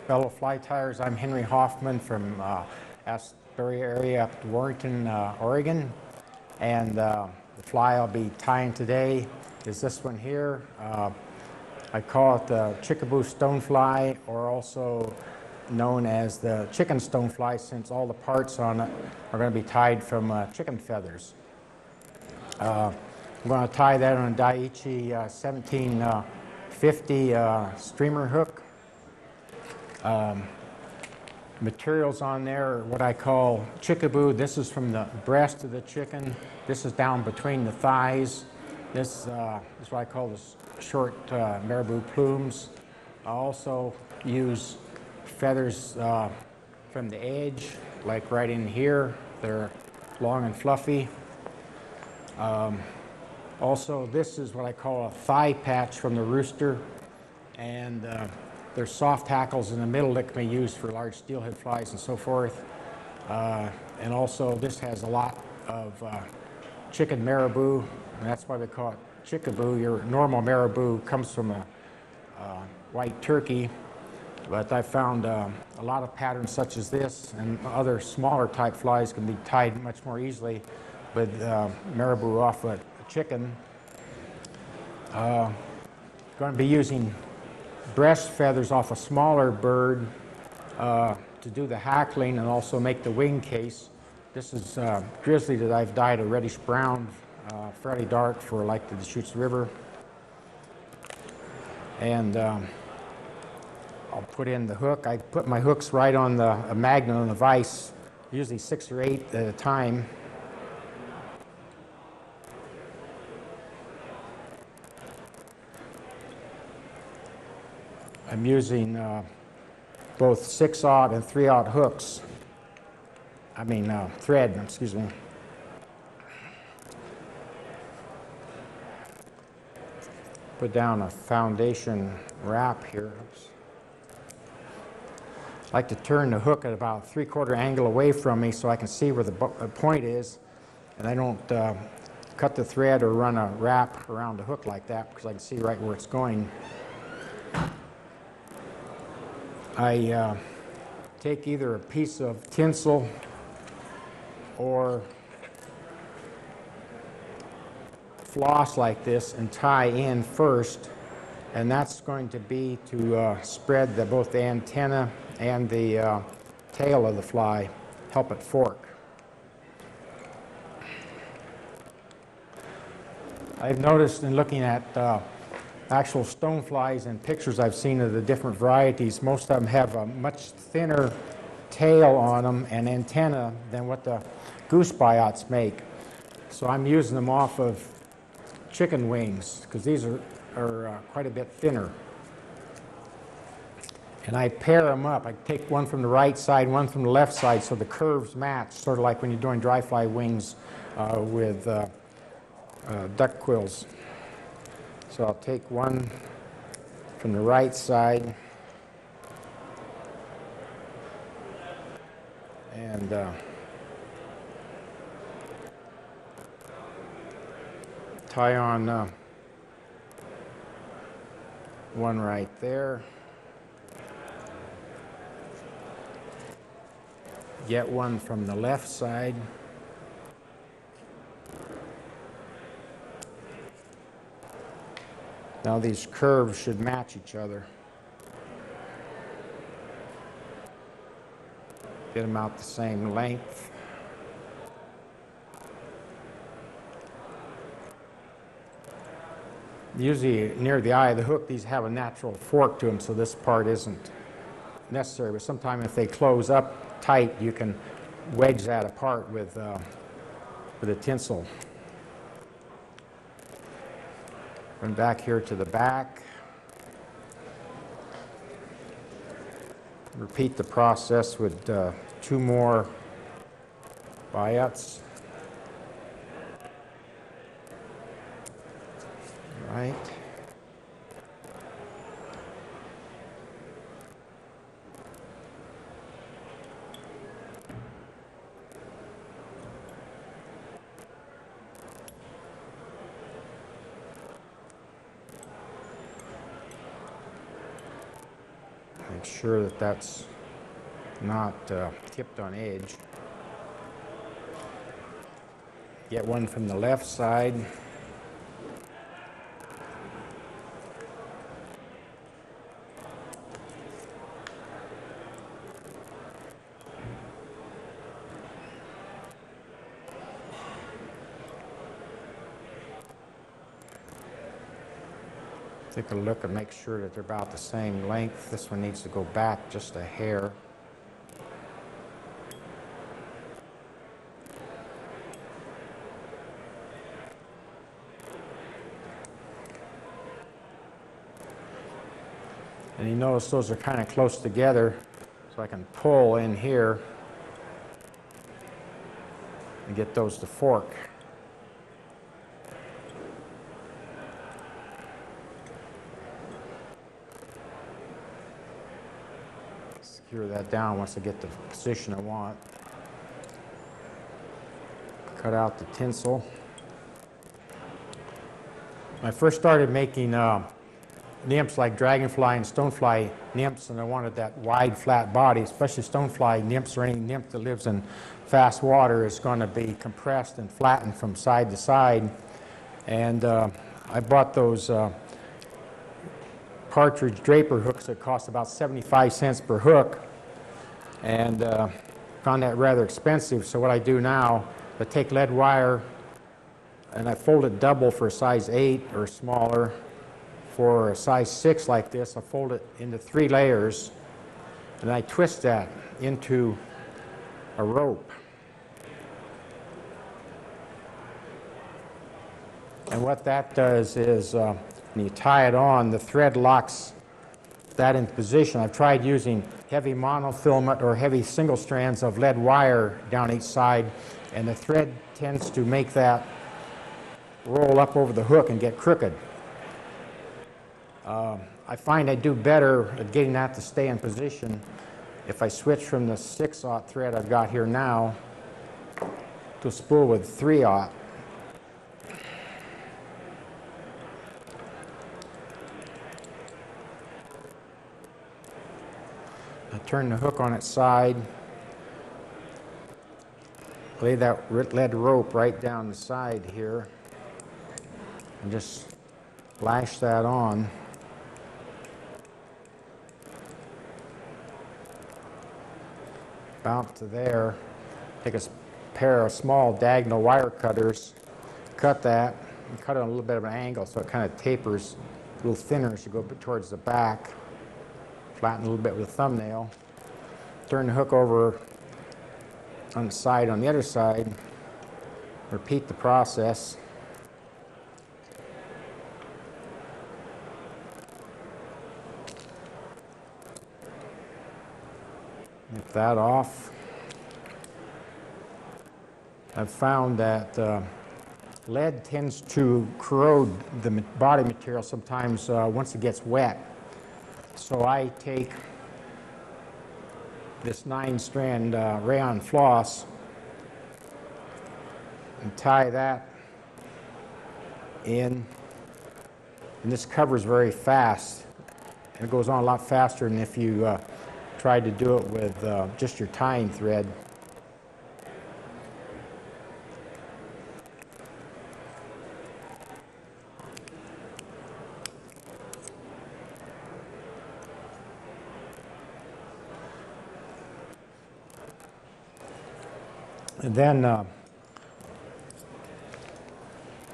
fellow fly tyers. I'm Henry Hoffman from Asbury area up to Warrington, Oregon. And the fly I'll be tying today is this one here. I call it the chickaboo stonefly, or also known as the chicken stonefly, since all the parts on it are going to be tied from chicken feathers. I'm going to tie that on a Daiichi 1750 streamer hook. Materials on there are what I call chickaboo. This is from the breast of the chicken. This is down between the thighs. This is what I call the short marabou plumes. I also use feathers from the edge, like right in here. They're long and fluffy. Also, this is what I call a thigh patch from the rooster, and there's soft hackles in the middle that can be used for large steelhead flies and so forth. And also, this has a lot of chicken marabou, and that's why we call it chickaboo. Your normal marabou comes from a white turkey, but I found a lot of patterns such as this and other smaller type flies can be tied much more easily with marabou off a chicken. Going to be using breast feathers off a smaller bird to do the hackling and also make the wing case. This is grizzly that I've dyed a reddish brown, fairly dark for like the Deschutes River. And I'll put in the hook. I put my hooks right on a magnet on the vise, usually 6 or 8 at a time. I'm using both 6/0 and 3/0 hooks. I mean thread, excuse me. Put down a foundation wrap here. Oops. I like to turn the hook at about 3/4 angle away from me so I can see where the point is, and I don't cut the thread or run a wrap around the hook like that because I can see right where it's going. I take either a piece of tinsel or floss like this and tie in first, and that's going to be to spread both the antenna and the tail of the fly, help it fork. I've noticed in looking at actual stoneflies and pictures I've seen of the different varieties, most of them have a much thinner tail on them and antenna than what the goose biots make. So I'm using them off of chicken wings because these are quite a bit thinner. And I pair them up. I take one from the right side, one from the left side, so the curves match, sort of like when you're doing dry fly wings with duck quills. So I'll take one from the right side and tie on one right there. Get one from the left side. Now these curves should match each other. Get them out the same length. Usually near the eye of the hook, these have a natural fork to them, so this part isn't necessary. But sometimes if they close up tight, you can wedge that apart with a tinsel. Run back here to the back. Repeat the process with 2 more biots. Right. Make sure that that's not tipped on edge. Get one from the left side. Take a look and make sure that they're about the same length. This one needs to go back just a hair. And you notice those are kind of close together, so I can pull in here and get those to fork. Secure that down once I get the position I want. Cut out the tinsel. When I first started making nymphs like dragonfly and stonefly nymphs, and I wanted that wide flat body, especially stonefly nymphs or any nymph that lives in fast water is going to be compressed and flattened from side to side. And I bought those partridge draper hooks that cost about 75 cents per hook, and found that rather expensive. So what I do now, I take lead wire and I fold it double for a size 8 or smaller. For a size 6 like this, I fold it into 3 layers, and I twist that into a rope. And what that does is when you tie it on, the thread locks that in position. I've tried using heavy monofilament or heavy single strands of lead wire down each side, and the thread tends to make that roll up over the hook and get crooked. I find I do better at getting that to stay in position if I switch from the 6/0 thread I've got here now to a spool with 3/0. I turn the hook on its side, lay that lead rope right down the side here, and just lash that on. About to there. Take a pair of small diagonal wire cutters, cut that, and cut it on a little bit of an angle so it kind of tapers a little thinner as you go towards the back. Flatten a little bit with a thumbnail. Turn the hook over on the side on the other side. Repeat the process. Get that off. I've found that lead tends to corrode the body material sometimes once it gets wet. So I take this 9-strand rayon floss and tie that in, and this covers very fast. It goes on a lot faster than if you tried to do it with just your tying thread. And then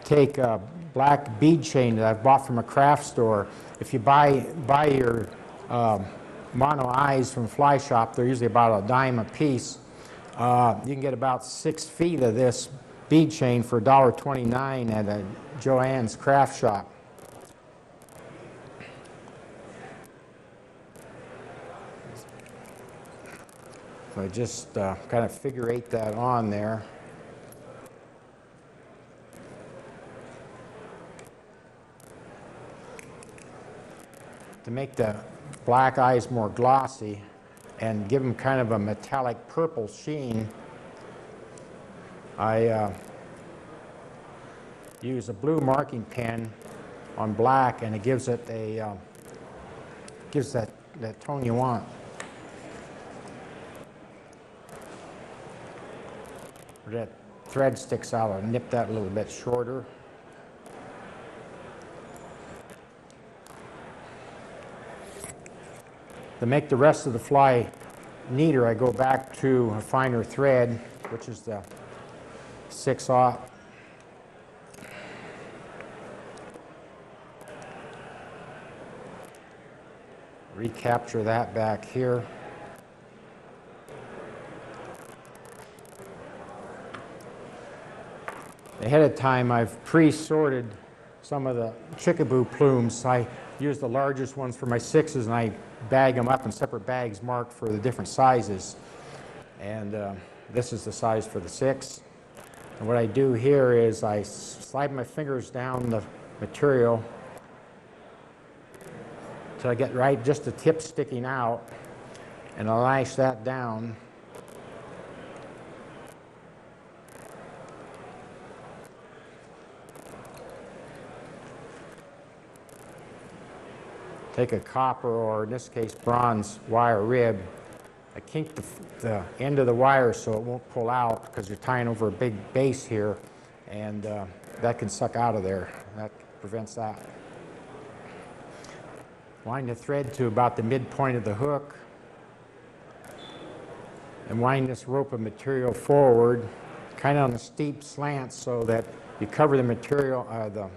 take a black bead chain that I've bought from a craft store. If you buy your mono eyes from Fly Shop, they're usually about $0.10 a piece. You can get about 6 feet of this bead chain for $1.29 at a Joann's craft shop. So I just kind of figure 8 that on there. To make the black eyes more glossy and give them kind of a metallic purple sheen, I use a blue marking pen on black, and it gives it a gives that tone you want. Where that thread sticks out, I'll nip that a little bit shorter. To make the rest of the fly neater, I go back to a finer thread, which is the 6/0. Recapture that back here. Ahead of time, I've pre-sorted some of the chickaboo plumes. I use the largest ones for my 6s, and I bag them up in separate bags marked for the different sizes. And this is the size for the 6. And what I do here is I slide my fingers down the material till I get right just the tip sticking out, and I lash that down. Take a copper, or in this case bronze, wire rib. I kink the end of the wire so it won't pull out, because you're tying over a big base here, and that can suck out of there. That prevents that. Wind the thread to about the midpoint of the hook, and wind this rope of material forward, kind of on a steep slant, so that you cover the material, the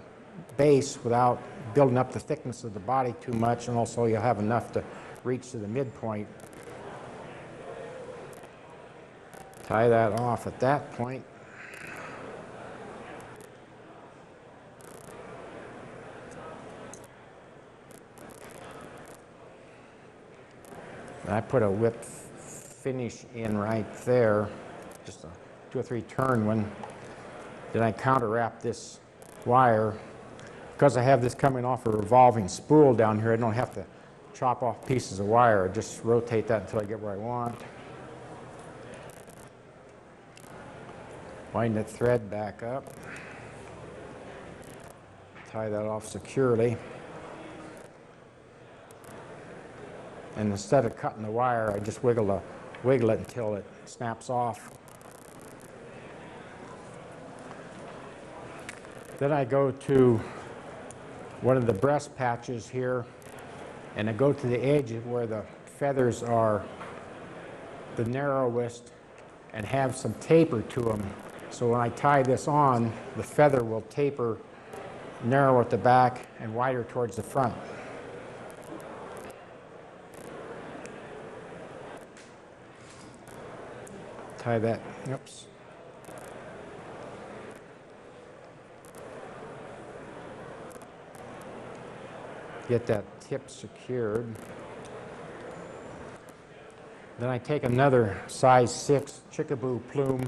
base, without building up the thickness of the body too much, and also you'll have enough to reach to the midpoint. Tie that off at that point. And I put a whip finish in right there, just a 2 or 3 turn one. Then I counter wrap this wire. Because I have this coming off a revolving spool down here, I don't have to chop off pieces of wire. I just rotate that until I get where I want. Wind the thread back up. Tie that off securely. And instead of cutting the wire, I just wiggle it until it snaps off. Then I go to one of the breast patches here, and I go to the edge where the feathers are the narrowest and have some taper to them. So when I tie this on, the feather will taper narrow at the back and wider towards the front. Tie that, oops. Get that tip secured. Then I take another size 6 chickaboo plume,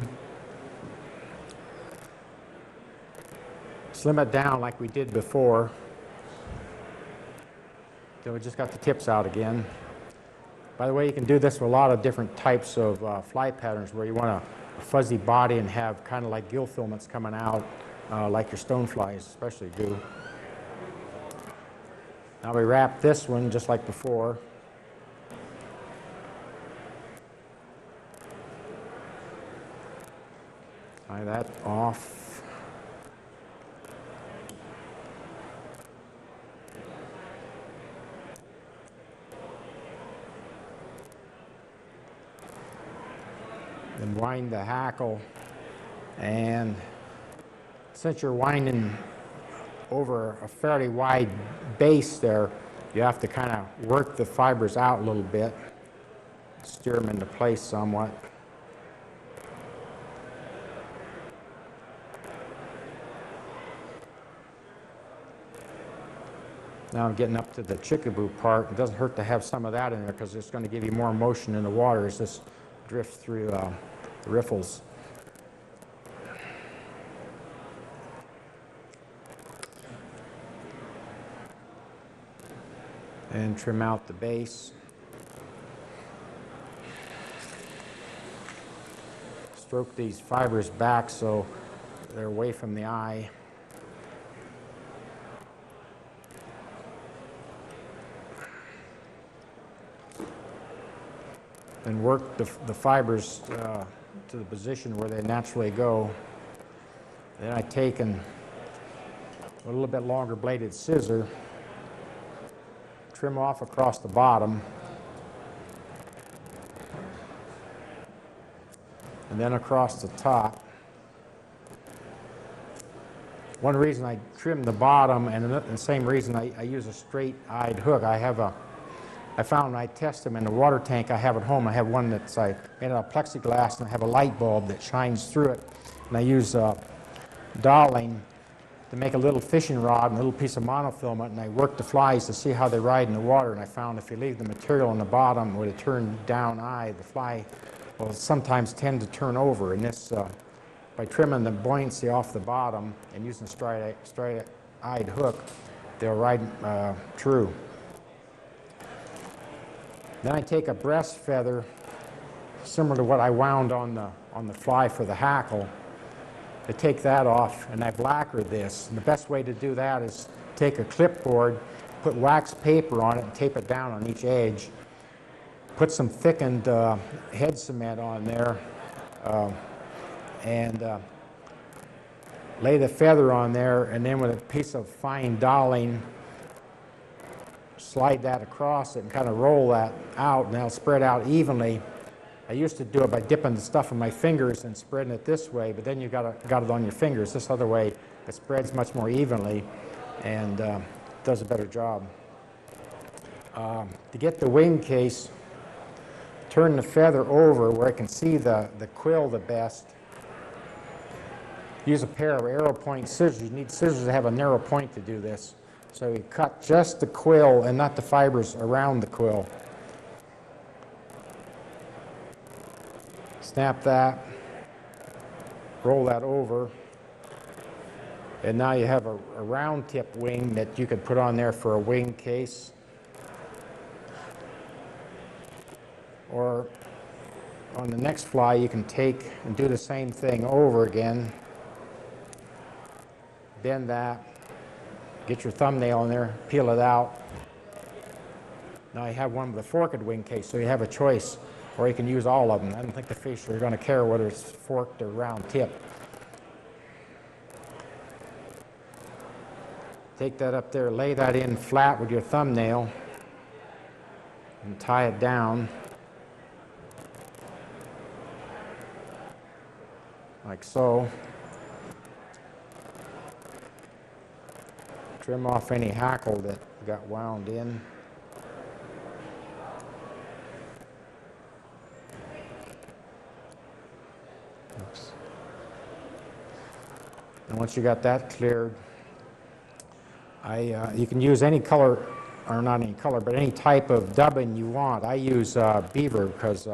slim it down like we did before. So we just got the tips out again. By the way, you can do this with a lot of different types of fly patterns where you want a fuzzy body and have kind of like gill filaments coming out, like your stoneflies especially do. Now we wrap this one just like before. Tie that off. Then wind the hackle, and since you're winding over a fairly wide base there, you have to kind of work the fibers out a little bit, steer them into place somewhat. Now I'm getting up to the chickaboo part. It doesn't hurt to have some of that in there because it's going to give you more motion in the water as this drifts through the riffles. And trim out the base. Stroke these fibers back so they're away from the eye. and work the fibers to the position where they naturally go. Then I take a little bit longer bladed scissor, trim off across the bottom, and then across the top. One reason I trim the bottom, and the same reason I use a straight-eyed hook. I found when I test them in the water tank I have at home, I have one that's made out of plexiglass, and I have a light bulb that shines through it. And I use doweling to make a little fishing rod and a little piece of monofilament, and I work the flies to see how they ride in the water. And I found if you leave the material on the bottom with a turned down eye, the fly will sometimes tend to turn over. And this, by trimming the buoyancy off the bottom and using a straight-eyed hook, they'll ride true. Then I take a breast feather, similar to what I wound on the fly for the hackle. I take that off, and I've lacquered this. And the best way to do that is take a clipboard, put wax paper on it, and tape it down on each edge. Put some thickened head cement on there, and lay the feather on there, and then with a piece of fine doweling, slide that across it and kind of roll that out, and that'll spread out evenly. I used to do it by dipping the stuff in my fingers and spreading it this way, but then you got it on your fingers. This other way, it spreads much more evenly and does a better job. To get the wing case, turn the feather over where I can see the quill the best. Use a pair of arrow point scissors. You need scissors that have a narrow point to do this. So you cut just the quill and not the fibers around the quill. Snap that, roll that over, and now you have a round tip wing that you could put on there for a wing case. Or on the next fly you can take and do the same thing over again. Bend that, get your thumbnail in there, peel it out. Now you have one with a forked wing case, so you have a choice, or you can use all of them. I don't think the fish are going to care whether it's forked or round tip. Take that up there, lay that in flat with your thumbnail, and tie it down like so. Trim off any hackle that got wound in. Oops. And once you got that cleared, you can use any color, or not any color, but any type of dubbing you want. I use beaver because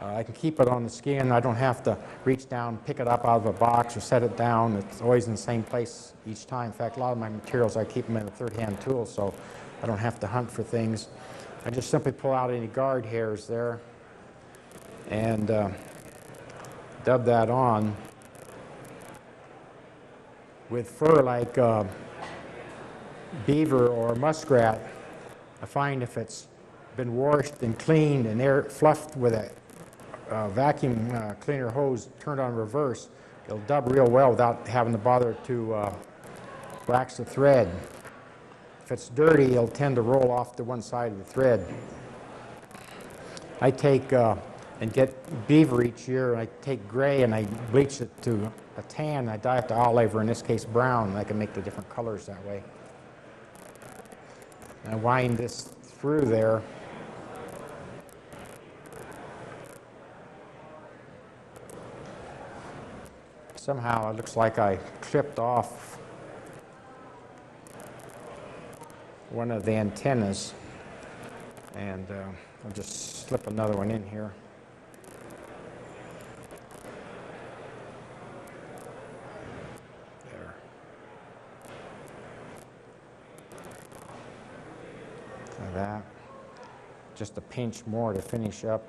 I can keep it on the skin. I don't have to reach down, pick it up out of a box or set it down. It's always in the same place each time. In fact, a lot of my materials, I keep them in a third-hand tool, so I don't have to hunt for things. I just simply pull out any guard hairs there and dub that on. With fur like beaver or muskrat, I find if it's been washed and cleaned and air fluffed with a vacuum cleaner hose turned on reverse, it'll dub real well without having to bother to wax the thread. If it's dirty, it'll tend to roll off to one side of the thread. I take and get beaver each year, and I take gray and I bleach it to a tan. I dye it to olive, or in this case brown, and I can make the different colors that way. And I wind this through there. Somehow it looks like I clipped off one of the antennas, and I'll just slip another one in here. There. Like that. Just a pinch more to finish up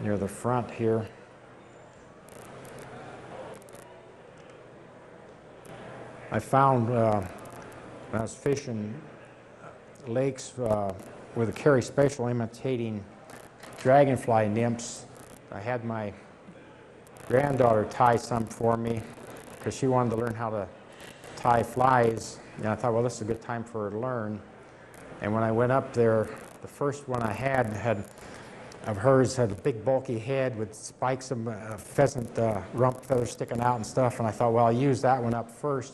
near the front here. I found when I was fishing lakes with a Carry Special imitating dragonfly nymphs. I had my granddaughter tie some for me because she wanted to learn how to tie flies. And I thought, well, this is a good time for her to learn. And when I went up there, the first one I had of hers had a big bulky head with spikes of pheasant rump feathers sticking out and stuff. And I thought, well, I'll use that one up first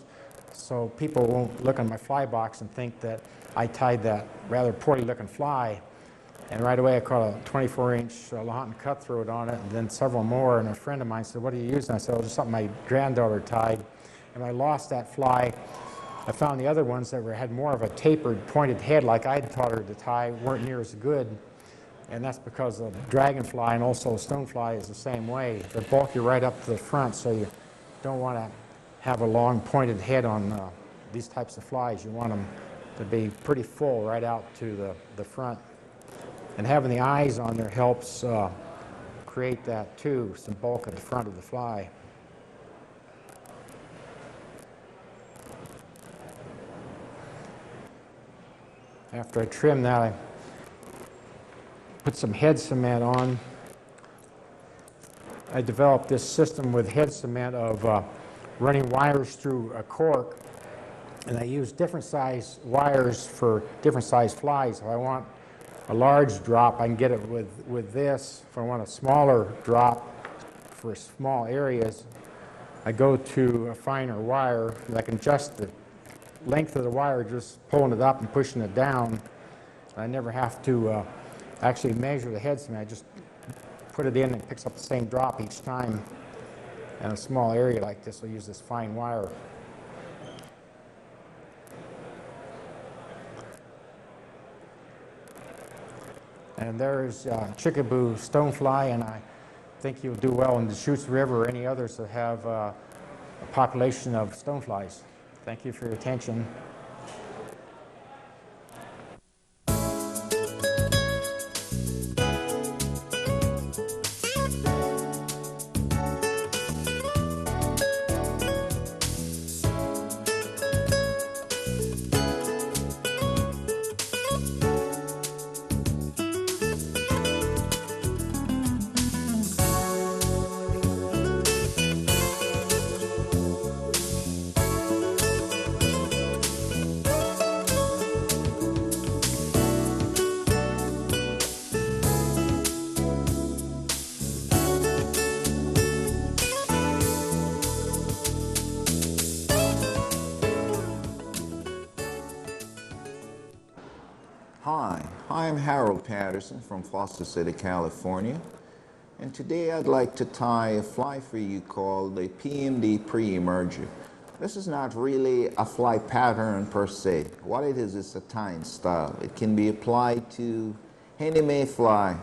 so people won't look on my fly box and think that I tied that rather poorly looking fly. And right away I caught a 24-inch Lahontan cutthroat on it, and then several more. And a friend of mine said, what are you using? I said, oh, just something my granddaughter tied. And I lost that fly. I found the other ones that had more of a tapered, pointed head like I'd taught her to tie weren't near as good. And that's because the dragonfly and also stonefly is the same way. They're bulky right up to the front, so you don't want to have a long pointed head on these types of flies. You want them to be pretty full right out to the front. And having the eyes on there helps create that too, some bulk at the front of the fly. After I trim that, I put some head cement on. I developed this system with head cement of running wires through a cork, and I use different size wires for different size flies. If I want a large drop, I can get it with this. If I want a smaller drop for small areas, I go to a finer wire, and I can adjust the length of the wire just pulling it up and pushing it down. I never have to actually measure the head cement. I just put it in and it picks up the same drop each time. In a small area like this, I'll use this fine wire. And there's chickaboo stonefly, and I think you'll do well in the Deschutes River or any others that have a population of stoneflies. Thank you for your attention. Hi, I'm Harold Patterson from Foster City, California, and today I'd like to tie a fly for you called the PMD pre-emerger. This is not really a fly pattern per se. What it is a tying style. It can be applied to any mayfly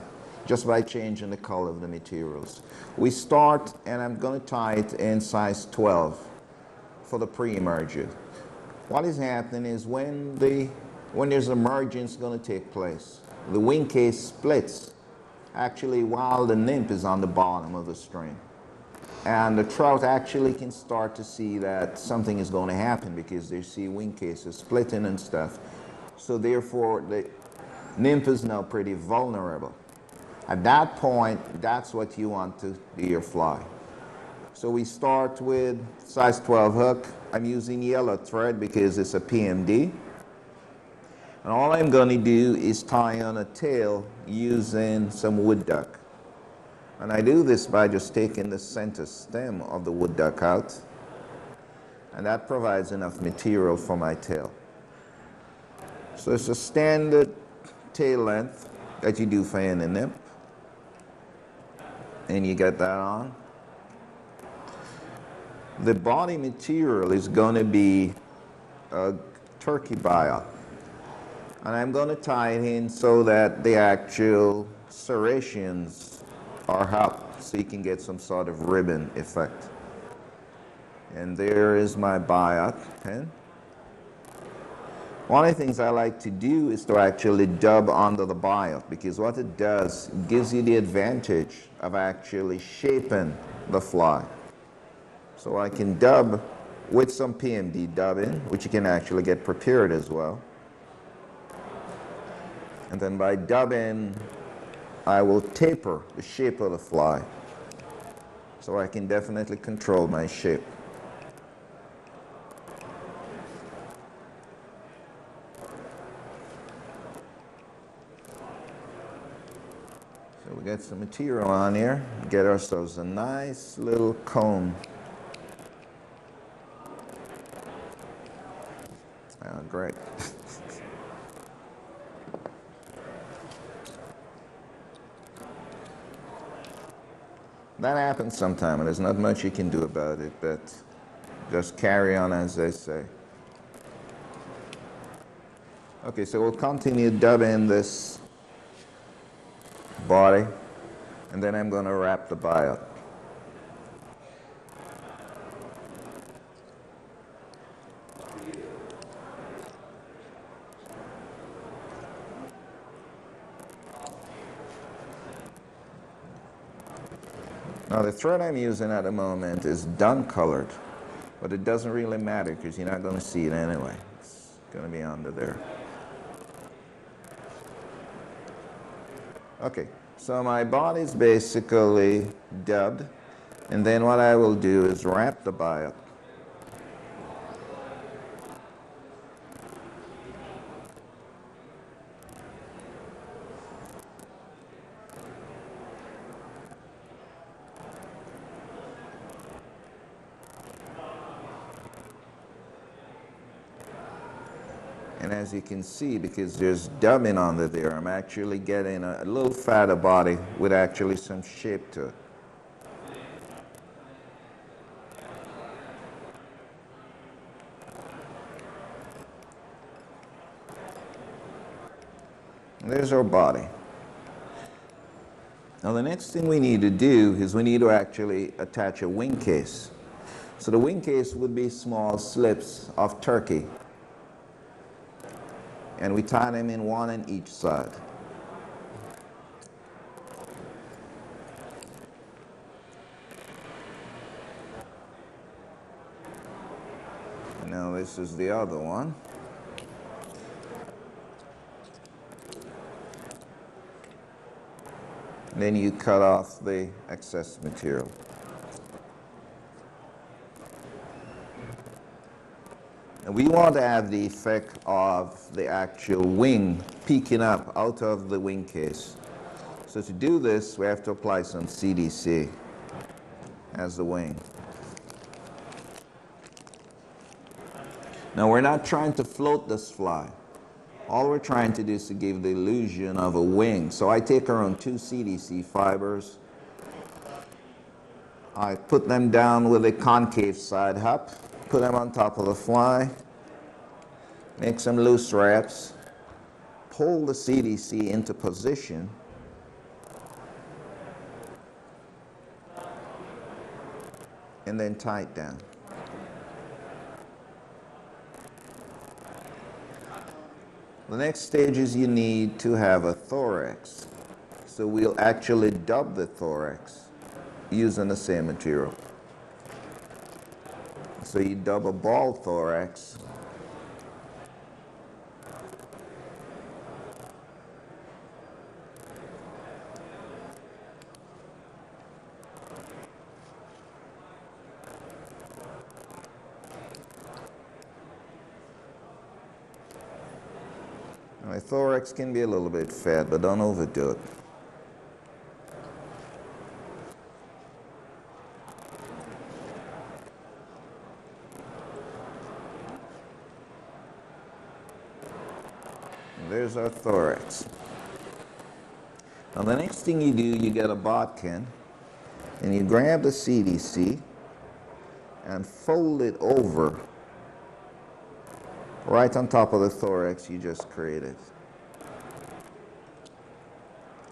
just by changing the color of the materials. We start, and I'm going to tie it in size 12 for the pre-emerger. What is happening is when there's emergence going to take place, the wing case splits actually while the nymph is on the bottom of the string. And the trout actually can start to see that something is going to happen because they see wing cases splitting and stuff. So therefore, the nymph is now pretty vulnerable. At that point, that's what you want to do your fly. So we start with size 12 hook. I'm using yellow thread because it's a PMD. And all I'm going to do is tie on a tail using some wood duck. And I do this by just taking the center stem of the wood duck out. And that provides enough material for my tail. So it's a standard tail length that you do for any nymph. And you get that on. The body material is going to be a turkey bile. And I'm going to tie it in so that the actual serrations are up so you can get some sort of ribbon effect. And there is my biot pin. One of the things I like to do is to actually dub under the biot, because what it does, it gives you the advantage of actually shaping the fly. So I can dub with some PMD dubbing, which you can actually get prepared as well. And then by dubbing I will taper the shape of the fly so I can definitely control my shape. So we get some material on here, get ourselves a nice little cone. Oh, great. That happens sometime, and there's not much you can do about it, but just carry on, as they say. Okay, so we'll continue dubbing this body, and then I'm going to wrap the biot. Now the thread I'm using at the moment is dun colored, but it doesn't really matter because you're not going to see it anyway. It's going to be under there. Okay, so my body's basically dubbed, and then what I will do is wrap the biot. And as you can see, because there's dubbing under there, I'm actually getting a little fatter body with actually some shape to it. And there's our body. Now the next thing we need to do is we need to actually attach a wing case. So the wing case would be small slips of turkey. And we tie them in one on each side. And now this is the other one. And then you cut off the excess material. And we want to have the effect of the actual wing peeking up out of the wing case. So to do this, we have to apply some CDC as the wing. Now we're not trying to float this fly. All we're trying to do is to give the illusion of a wing. So I take around 2 CDC fibers. I put them down with a concave side up. Put them on top of the fly, make some loose wraps, pull the CDC into position, and then tie it down. The next stage is you need to have a thorax. So we'll actually dub the thorax using the same material. So you dub a ball thorax. Now, a thorax can be a little bit fat, but don't overdo it. There's our thorax. Now the next thing you do, you get a bodkin and you grab the CDC and fold it over right on top of the thorax you just created.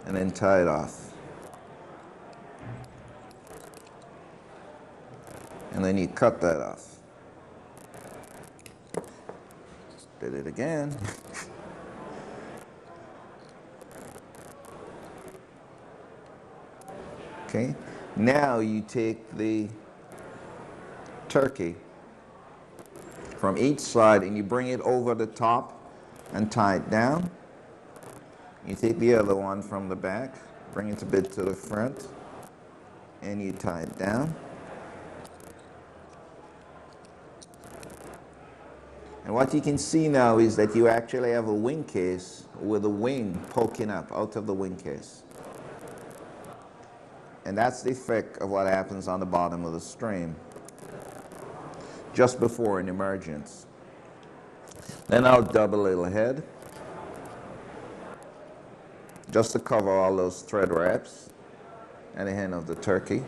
And then tie it off. And then you cut that off. Did it again. Okay, now you take the turkey from each side and you bring it over the top and tie it down. You take the other one from the back, Bring it a bit to the front, and you tie it down. And what you can see now is that you actually have a wing case with a wing poking up out of the wing case. And that's the effect of what happens on the bottom of the stream just before an emergence. Then I'll double it ahead just to cover all those thread wraps and the end of the turkey.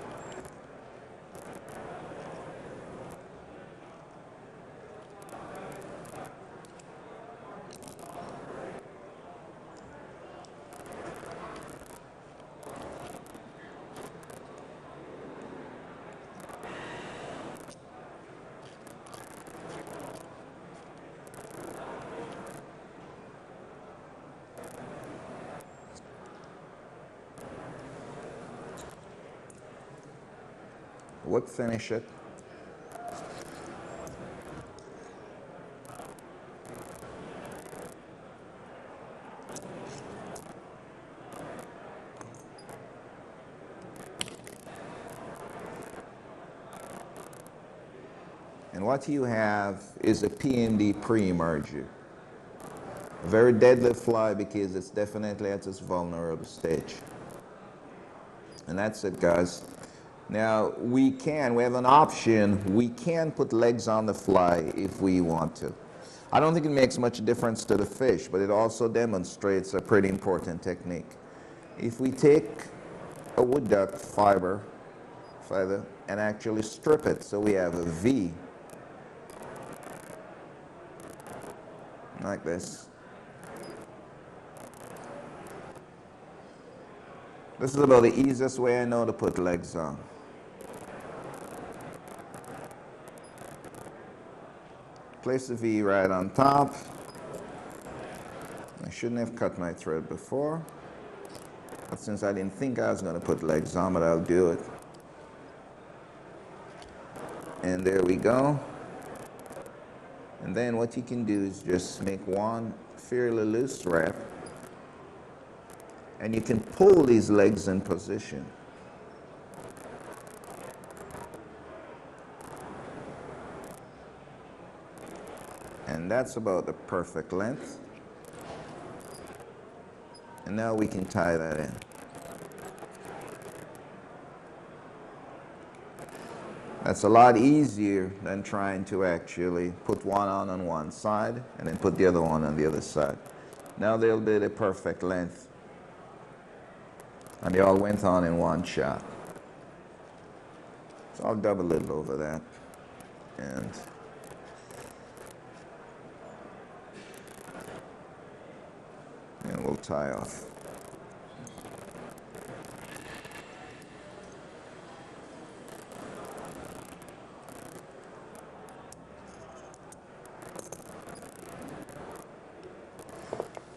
Would finish it. And what you have is a PMD pre-emerger. A very deadly fly because it's definitely at its vulnerable stage. And that's it, guys. Now, we have an option. We can put legs on the fly if we want to. I don't think it makes much difference to the fish, but it also demonstrates a pretty important technique. If we take a wood duck feather and actually strip it so we have a V, like this. This is about the easiest way I know to put legs on. Place the V right on top. I shouldn't have cut my thread before, but since I didn't think I was going to put legs on, but I'll do it. And there we go. And then what you can do is just make one fairly loose wrap, and you can pull these legs in position. And that's about the perfect length. And now we can tie that in. That's a lot easier than trying to actually put one on one side and then put the other one on the other side. Now they'll be the perfect length. And they all went on in one shot. So I'll double it over that. And we'll tie off.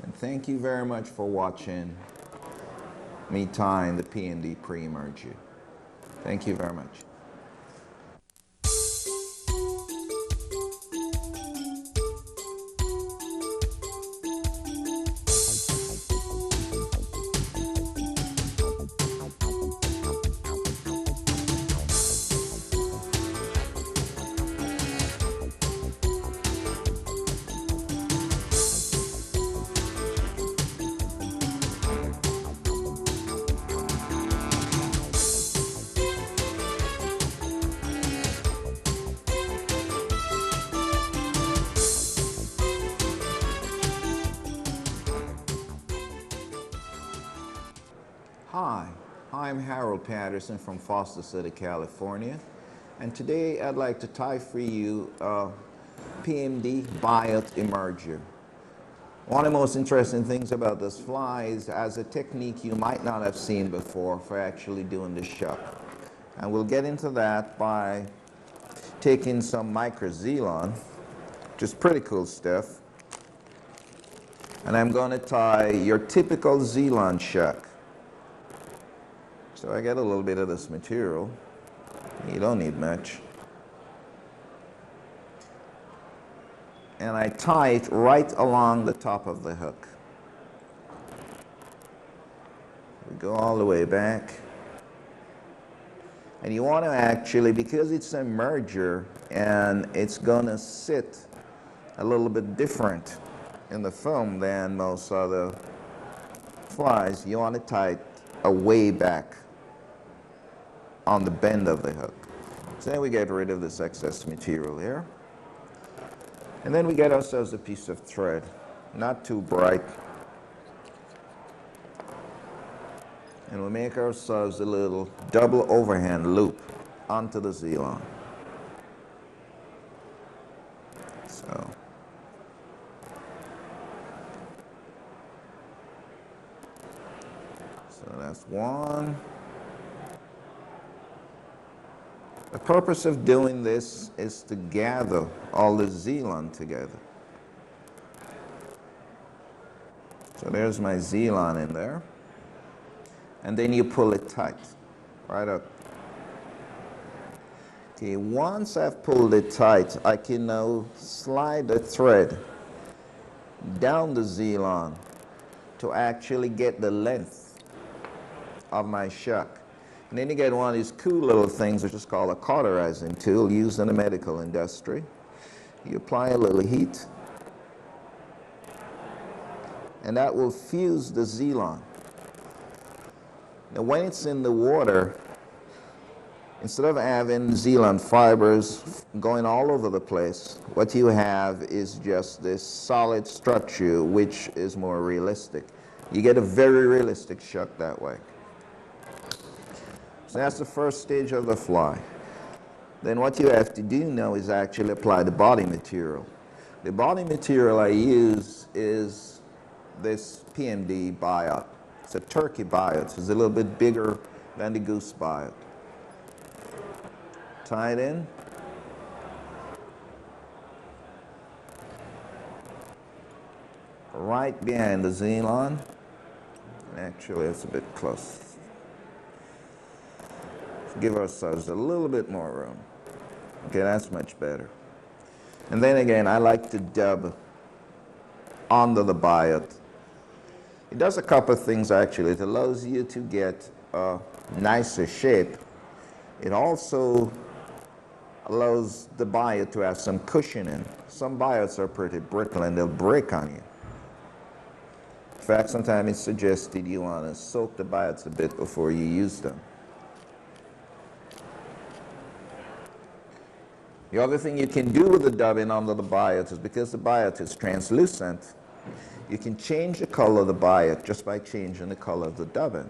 And thank you very much for watching me tying the P&D pre-emerger. Thank you very much. Hi, I'm Harold Patterson from Foster City, California, and today I'd like to tie for you a PMD Biot Emerger. One of the most interesting things about this fly is as a technique you might not have seen before for actually doing the shuck. And we'll get into that by taking some micro Zelon, which is pretty cool stuff. And I'm going to tie your typical Zelon shuck. So I get a little bit of this material. You don't need much. And I tie it right along the top of the hook. We go all the way back. And you want to actually, because it's a merger and it's going to sit a little bit different in the film than most other flies, you want to tie it away back on the bend of the hook. So then we get rid of this excess material here. And then we get ourselves a piece of thread, not too bright. And we make ourselves a little double overhand loop onto the Z-line. So that's one. The purpose of doing this is to gather all the Z-line together. So there's my Z-line in there. And then you pull it tight, right up. Okay, once I've pulled it tight, I can now slide the thread down the Z-line to actually get the length of my shuck. And then you get one of these cool little things which is called a cauterizing tool used in the medical industry. You apply a little heat, and that will fuse the Z-line. Now when it's in the water, instead of having Z-line fibers going all over the place, what you have is just this solid structure which is more realistic. You get a very realistic shuck that way. So that's the first stage of the fly. Then what you have to do now is actually apply the body material. The body material I use is this PMD biot. It's a turkey biot. It's a little bit bigger than the goose biot. Tie it in. Right behind the Z-line. Actually, it's a bit close. Give ourselves a little bit more room. Okay, that's much better. And then again, I like to dub under the biot. It does a couple of things actually. It allows you to get a nicer shape. It also allows the biot to have some cushioning. Some biots are pretty brittle and they'll break on you. In fact, sometimes it's suggested you want to soak the biots a bit before you use them. The other thing you can do with the dubbing under the biot is because the biot is translucent, you can change the color of the biot just by changing the color of the dubbing.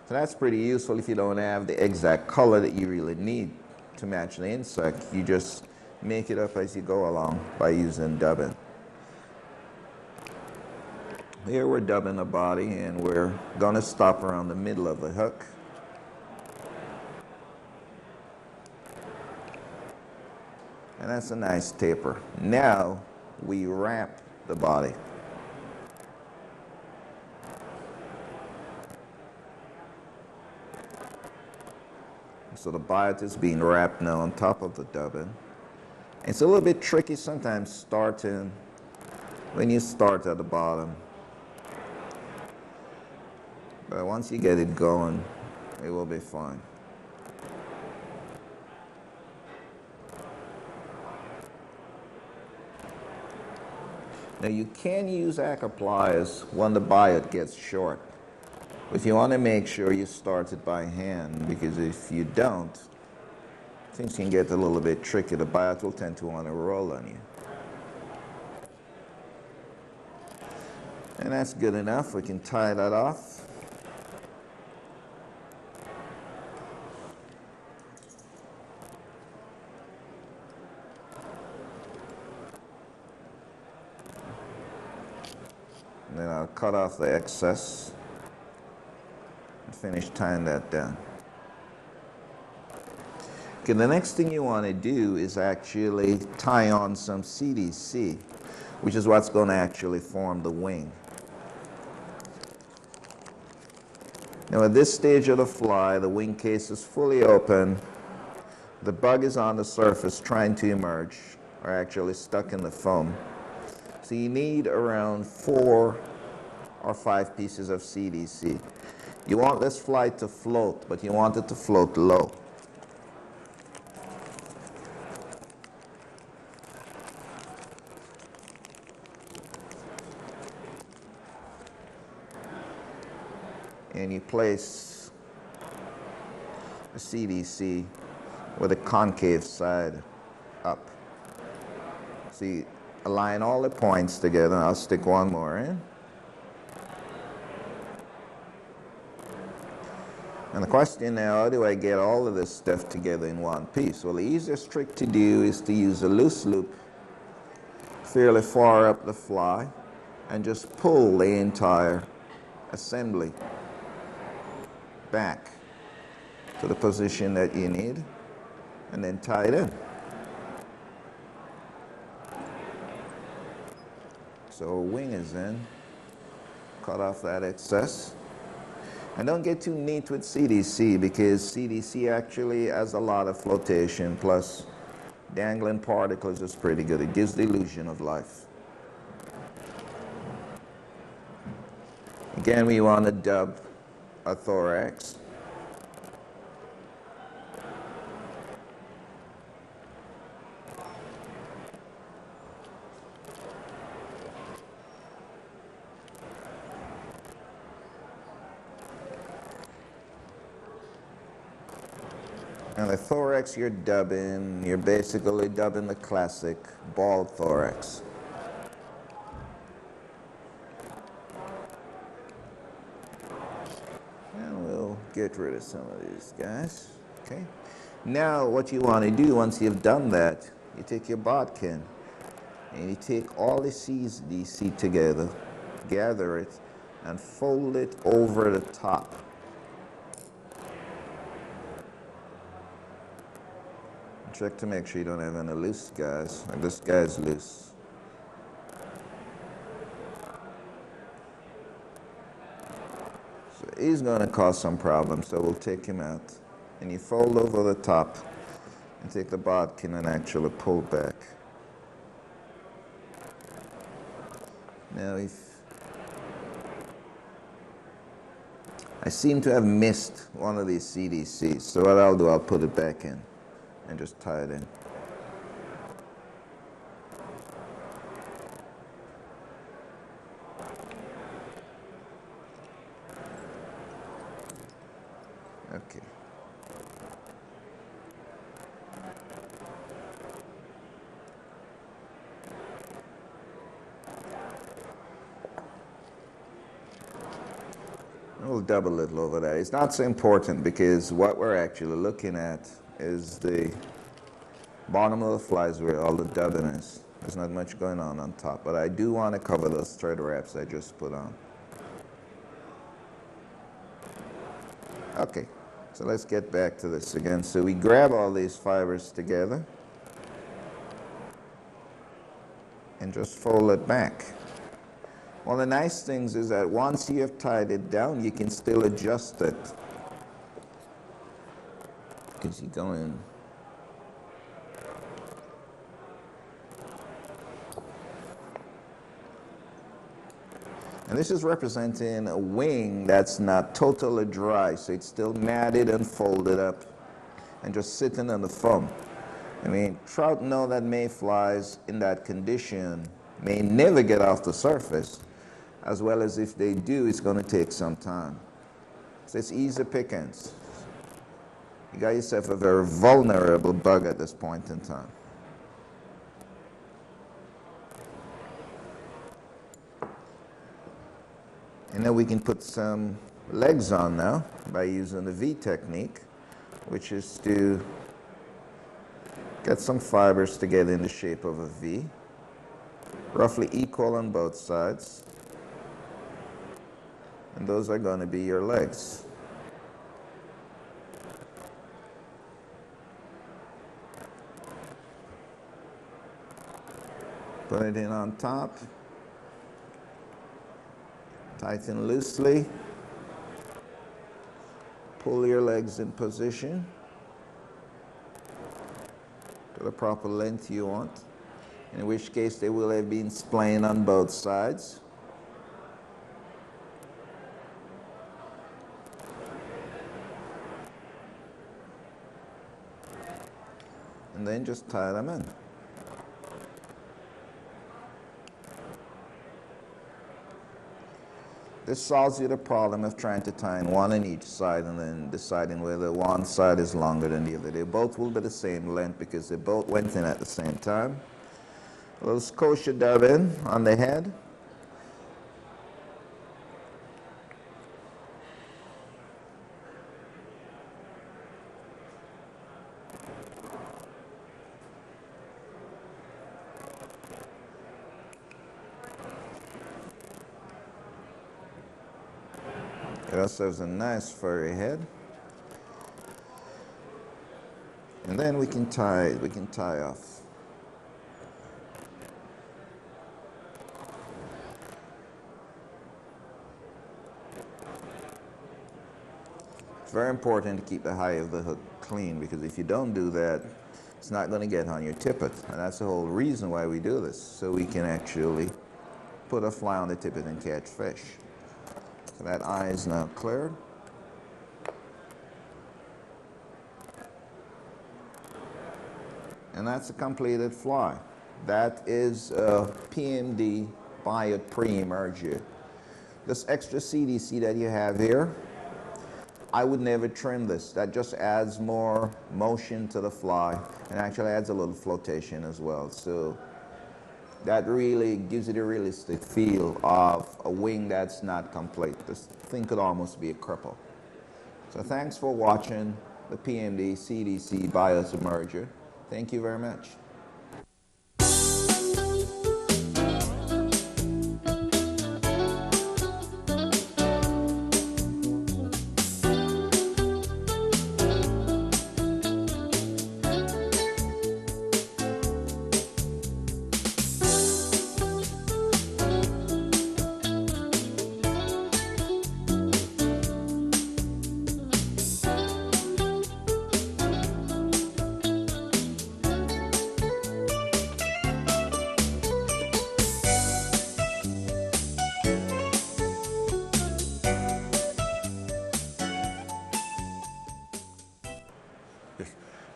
So that's pretty useful if you don't have the exact color that you really need to match the insect. You just make it up as you go along by using dubbing. Here we're dubbing the body and we're going to stop around the middle of the hook. And that's a nice taper. Now we wrap the body. So the biot is being wrapped now on top of the dubbing. It's a little bit tricky sometimes starting when you start at the bottom. But once you get it going, it will be fine. Now you can use acca pliers when the biot gets short. But you want to make sure you start it by hand, because if you don't, things can get a little bit tricky. The biot will tend to want to roll on you. And that's good enough. We can tie that off. And then I'll cut off the excess and finish tying that down. Okay, the next thing you want to do is actually tie on some CDC, which is what's going to actually form the wing. Now at this stage of the fly, the wing case is fully open. The bug is on the surface trying to emerge, or actually stuck in the foam. So you need around 4 or 5 pieces of CDC. You want this fly to float, but you want it to float low. And you place a CDC with a concave side up. So you align all the points together. I'll stick one more in. And the question now, how do I get all of this stuff together in one piece? Well, the easiest trick to do is to use a loose loop fairly far up the fly and just pull the entire assembly back to the position that you need and then tie it in. So wing is in, cut off that excess. And don't get too neat with CDC because CDC actually has a lot of flotation, plus dangling particles is pretty good. It gives the illusion of life. Again, we want to dub a thorax. And the thorax you're basically dubbing the classic bald thorax. And we'll get rid of some of these guys. Okay. Now what you want to do once you've done that, you take your bodkin and you take all the CDC together, gather it, and fold it over the top. Check to make sure you don't have any loose guys. Like this guy's loose. So he's going to cause some problems, so we'll take him out. And you fold over the top and take the bodkin and actually pull back. Now I seem to have missed one of these CDCs, so what I'll do, I'll put it back in and just tie it in. Okay. We'll double a little over that. It's not so important because what we're actually looking at is the bottom of the flies where all the dubbing is. There's not much going on top, but I do want to cover those thread wraps I just put on. Okay, so let's get back to this again. So we grab all these fibers together and just fold it back. One of the nice things is that once you have tied it down, you can still adjust it. Because you go in. And this is representing a wing that's not totally dry, so it's still matted and folded up and just sitting on the foam. I mean, trout know that mayflies in that condition may never get off the surface, as well as if they do, it's going to take some time. So it's easy pickings. You got yourself a very vulnerable bug at this point in time. And then we can put some legs on now by using the V technique, which is to get some fibers together in the shape of a V, roughly equal on both sides. And those are going to be your legs. Put it in on top. Tighten loosely. Pull your legs in position to the proper length you want, in which case they will have been splayed on both sides. and then just tie them in. This solves you the problem of trying to tie in one on each side and then deciding whether one side is longer than the other. They both will be the same length because they both went in at the same time. A little scotia dove in on the head. It also has a nice furry head. And then we can tie off. It's very important to keep the height of the hook clean, because if you don't do that, it's not going to get on your tippet. And that's the whole reason why we do this, so we can actually put a fly on the tippet and catch fish. So that eye is now cleared. And that's a completed fly. That is a PMD Biot pre-emerger. This extra CDC that you have here, I would never trim this. That just adds more motion to the fly and actually adds a little flotation as well. So that really gives it a realistic feel of a wing that's not complete. This thing could almost be a cripple. So thanks for watching the PMD CDC Bios Emerger. Thank you very much.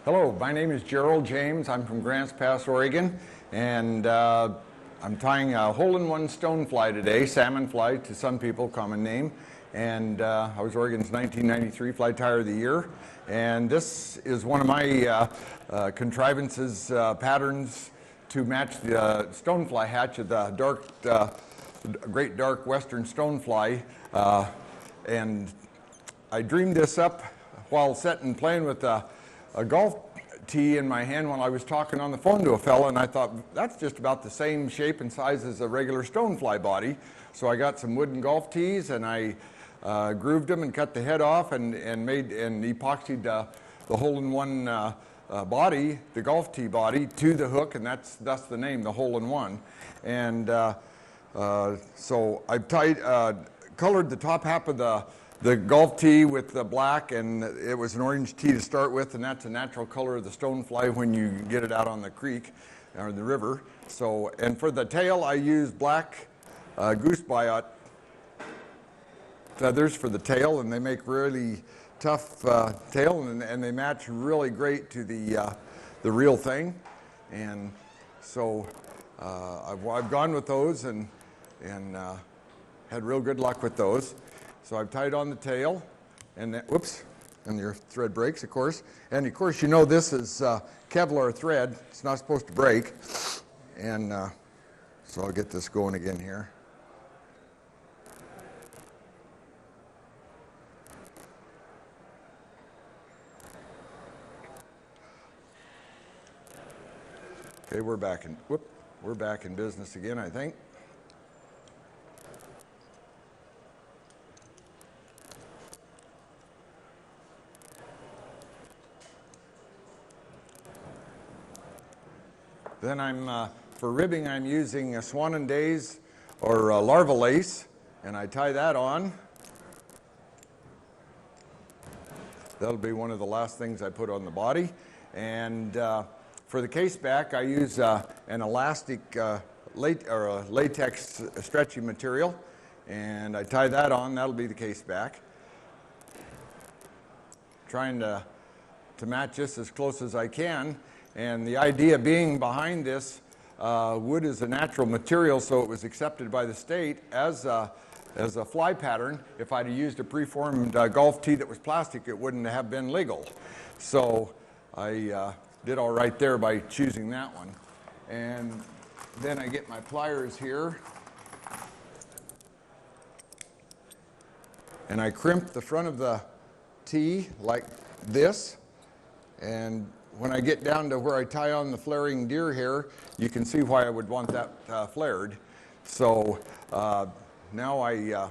Hello, my name is Gerald James. I'm from Grants Pass, Oregon, and I'm tying a hole-in-one stonefly today, salmon fly to some people, common name. And I was Oregon's 1993 Fly Tyer of the Year. And this is one of my contrivances, patterns to match the stonefly hatch of the great dark western stonefly. And I dreamed this up while sitting playing with a golf tee in my hand while I was talking on the phone to a fella, and I thought, that's just about the same shape and size as a regular stonefly body. So I got some wooden golf tees, and I grooved them and cut the head off and epoxied the hole-in-one body, the golf tee body, to the hook, and that's the name, the hole-in-one. And so I've colored the top half of the golf tee with the black, and it was an orange tee to start with, and that's a natural color of the stonefly when you get it out on the creek or the river. So, and for the tail, I used black goose biot feathers for the tail, and they make really tough tail, and they match really great to the real thing. And so I've gone with those and had real good luck with those. So I've tied on the tail, and then, whoops, and your thread breaks, of course. And of course, you know this is Kevlar thread. It's not supposed to break. And so I'll get this going again here. Okay, we're back in business again, I think. Then for ribbing, I'm using a Swan and Days or larva lace, and I tie that on. That'll be one of the last things I put on the body. And for the case back, I use an elastic latex stretchy material, and I tie that on. That'll be the case back. Trying to match this as close as I can. And the idea being behind this, wood is a natural material, so it was accepted by the state as a fly pattern. If I'd have used a preformed golf tee that was plastic, it wouldn't have been legal. So I did all right there by choosing that one. And then I get my pliers here, and I crimp the front of the tee like this. And when I get down to where I tie on the flaring deer hair, you can see why I would want that flared. So now I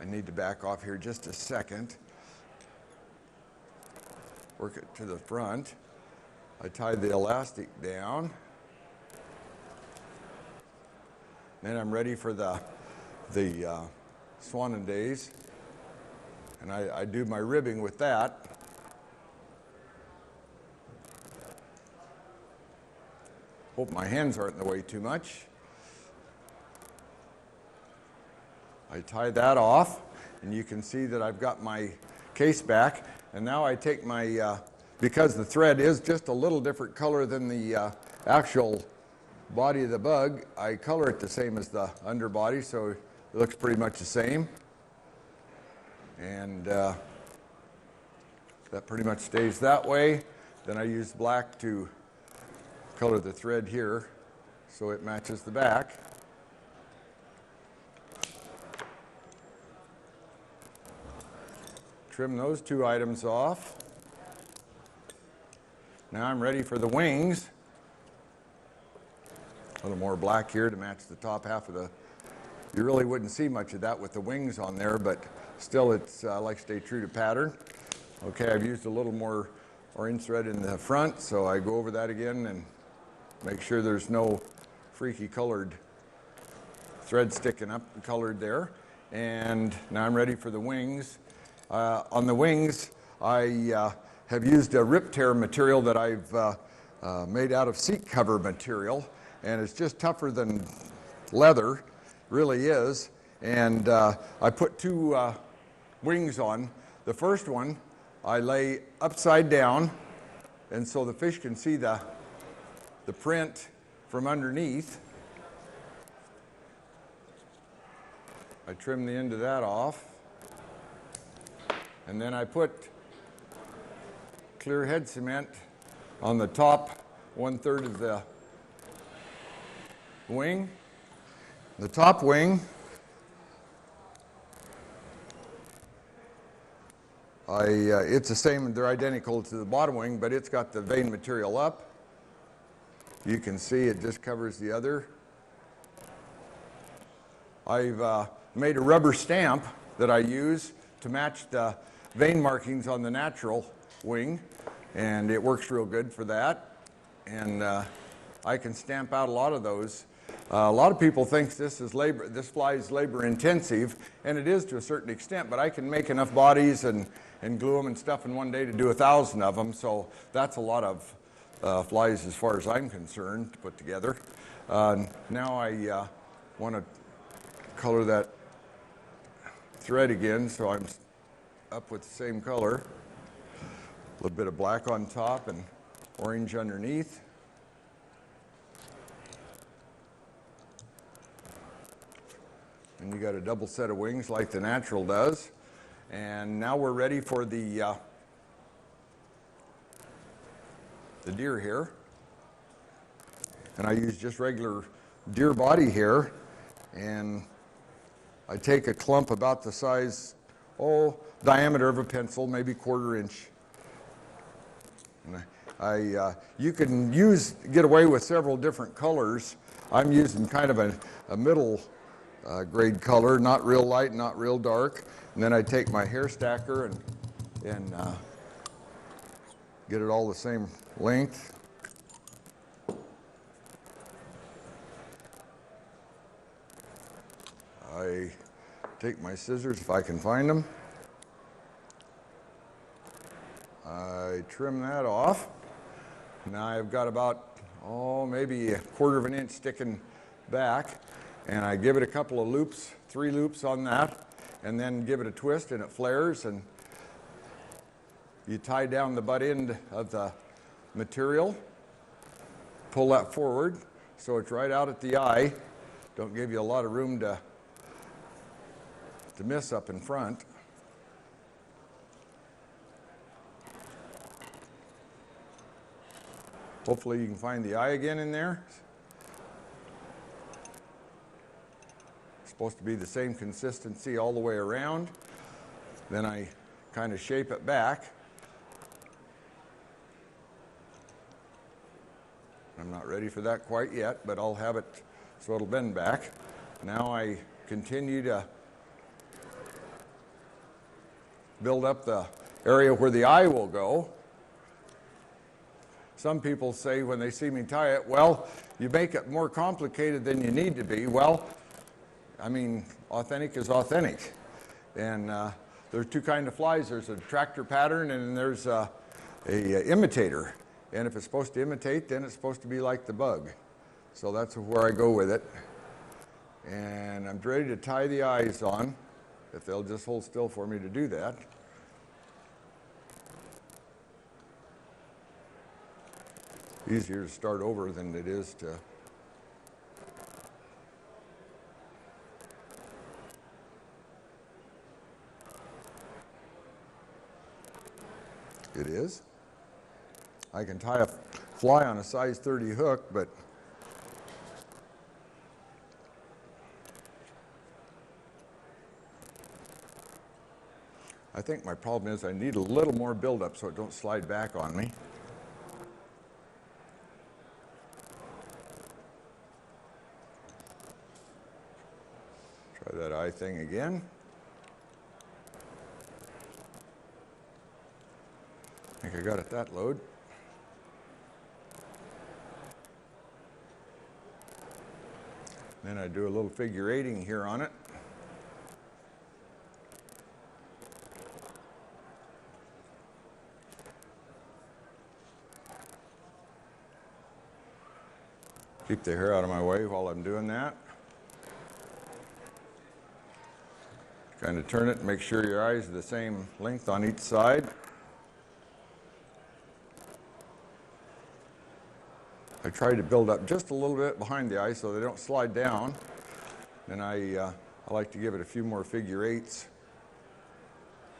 need to back off here just a second. Work it to the front. I tie the elastic down. Then I'm ready for the swan days. And I do my ribbing with that. Hope my hands aren't in the way too much. I tie that off, and you can see that I've got my case back. And now I take my, because the thread is just a little different color than the actual body of the bug, I color it the same as the underbody, so it looks pretty much the same. And that pretty much stays that way. Then I use black to color the thread here so it matches the back. Trim those two items off. Now I'm ready for the wings. A little more black here to match the top half of the, you really wouldn't see much of that with the wings on there, but still it's like stay true to pattern. Okay, I've used a little more orange thread in the front, so I go over that again and make sure there's no freaky colored thread sticking up colored there. And now I'm ready for the wings. On the wings, I have used a rip tear material that I've made out of seat cover material, and it's just tougher than leather, really is. And I put two wings on. The first one I lay upside down, and so the fish can see the print from underneath. I trim the end of that off. And then I put clear head cement on the top 1/3 of the wing. The top wing, it's the same, they're identical to the bottom wing, but it's got the vein material up. You can see it just covers the other. I've made a rubber stamp that I use to match the vein markings on the natural wing, and it works real good for that. And I can stamp out a lot of those. A lot of people think this fly is labor intensive, and it is to a certain extent, but I can make enough bodies and glue them and stuff in one day to do 1,000 of them, so that's a lot of flies as far as I'm concerned to put together. Now I want to color that thread again, so I'm up with the same color. A little bit of black on top and orange underneath. And you got a double set of wings like the natural does. And now we're ready for the deer hair. And I use just regular deer body hair, and I take a clump about the size, diameter of a pencil, maybe 1/4 inch. And you can get away with several different colors. I'm using kind of a middle grade color, not real light, not real dark. And then I take my hair stacker and get it all the same length. I take my scissors if I can find them. I trim that off. Now I've got about, maybe 1/4 of an inch sticking back, and I give it a couple of loops, 3 loops on that, and then give it a twist and it flares, and you tie down the butt end of the material. Pull that forward so it's right out at the eye. Don't give you a lot of room to miss up in front. Hopefully you can find the eye again in there. It's supposed to be the same consistency all the way around. Then I kind of shape it back. I'm not ready for that quite yet, but I'll have it so it'll bend back. Now I continue to build up the area where the eye will go. Some people say when they see me tie it, well, you make it more complicated than you need to be. Well, I mean, authentic is authentic. And there's two kinds of flies. There's a tractor pattern and there's a imitator. And if it's supposed to imitate, then it's supposed to be like the bug. So that's where I go with it. And I'm ready to tie the eyes on, if they'll just hold still for me to do that. Easier to start over than it is to it is. I can tie a fly on a size 30 hook, but I think my problem is I need a little more buildup so it don't slide back on me. Try that eye thing again. I think I got it that load. Then I do a little figure eighting here on it. Keep the hair out of my way while I'm doing that. Kind of turn it and make sure your eyes are the same length on each side. I try to build up just a little bit behind the eye so they don't slide down. Then I like to give it a few more figure eights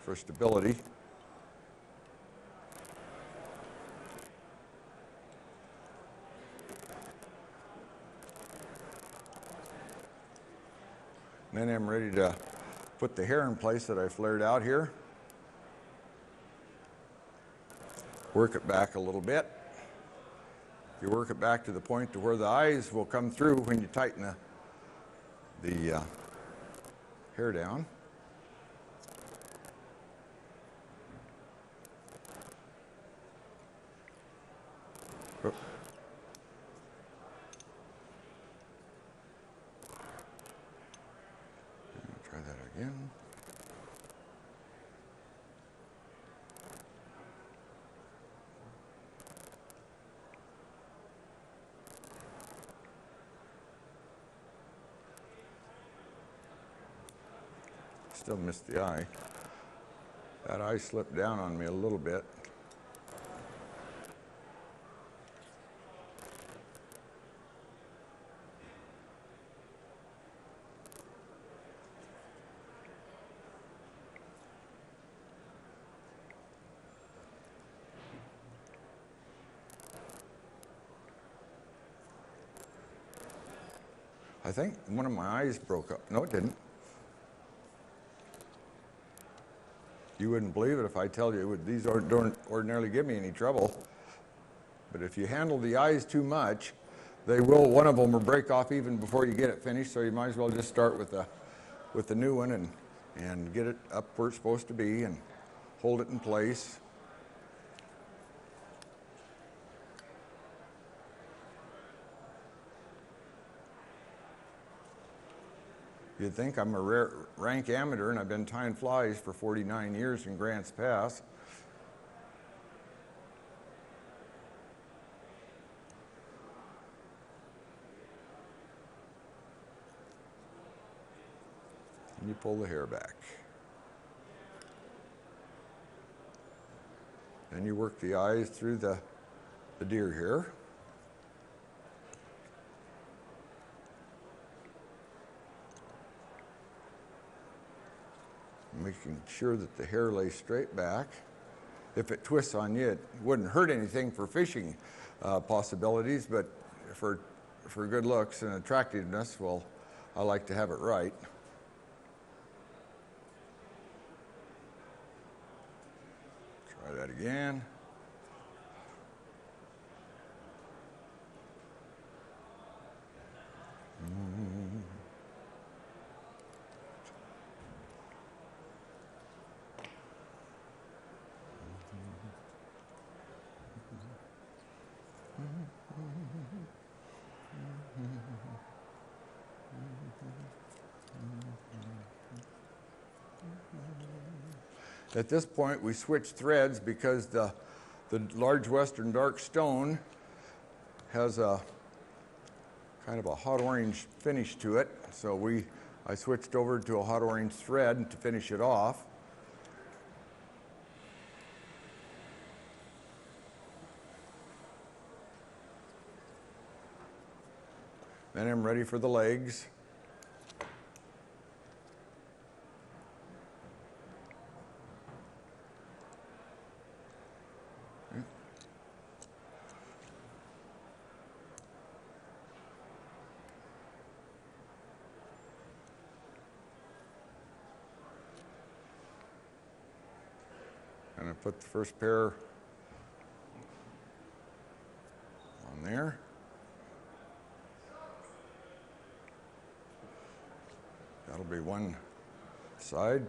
for stability. Then I'm ready to put the hair in place that I flared out here. Work it back a little bit. You work it back to the point to where the eyes will come through when you tighten the hair down. Oh. Try that again. Still missed the eye. That eye slipped down on me a little bit. I think one of my eyes broke up. No, it didn't. You wouldn't believe it if I tell you these don't ordinarily give me any trouble. But if you handle the eyes too much, they will. One of them will break off even before you get it finished. So you might as well just start with the new one and get it up where it's supposed to be and hold it in place. You'd think I'm a rank amateur and I've been tying flies for 49 years in Grants Pass. And you pull the hair back. Then you work the eyes through the the deer here. Making sure that the hair lays straight back. If it twists on you, it wouldn't hurt anything for fishing possibilities, but for good looks and attractiveness, well, I like to have it right. Try that again. At this point, we switch threads because the large western dark stone has a kind of a hot orange finish to it. So I switched over to a hot orange thread to finish it off. Then I'm ready for the legs. And I put the first pair on there. That'll be one side.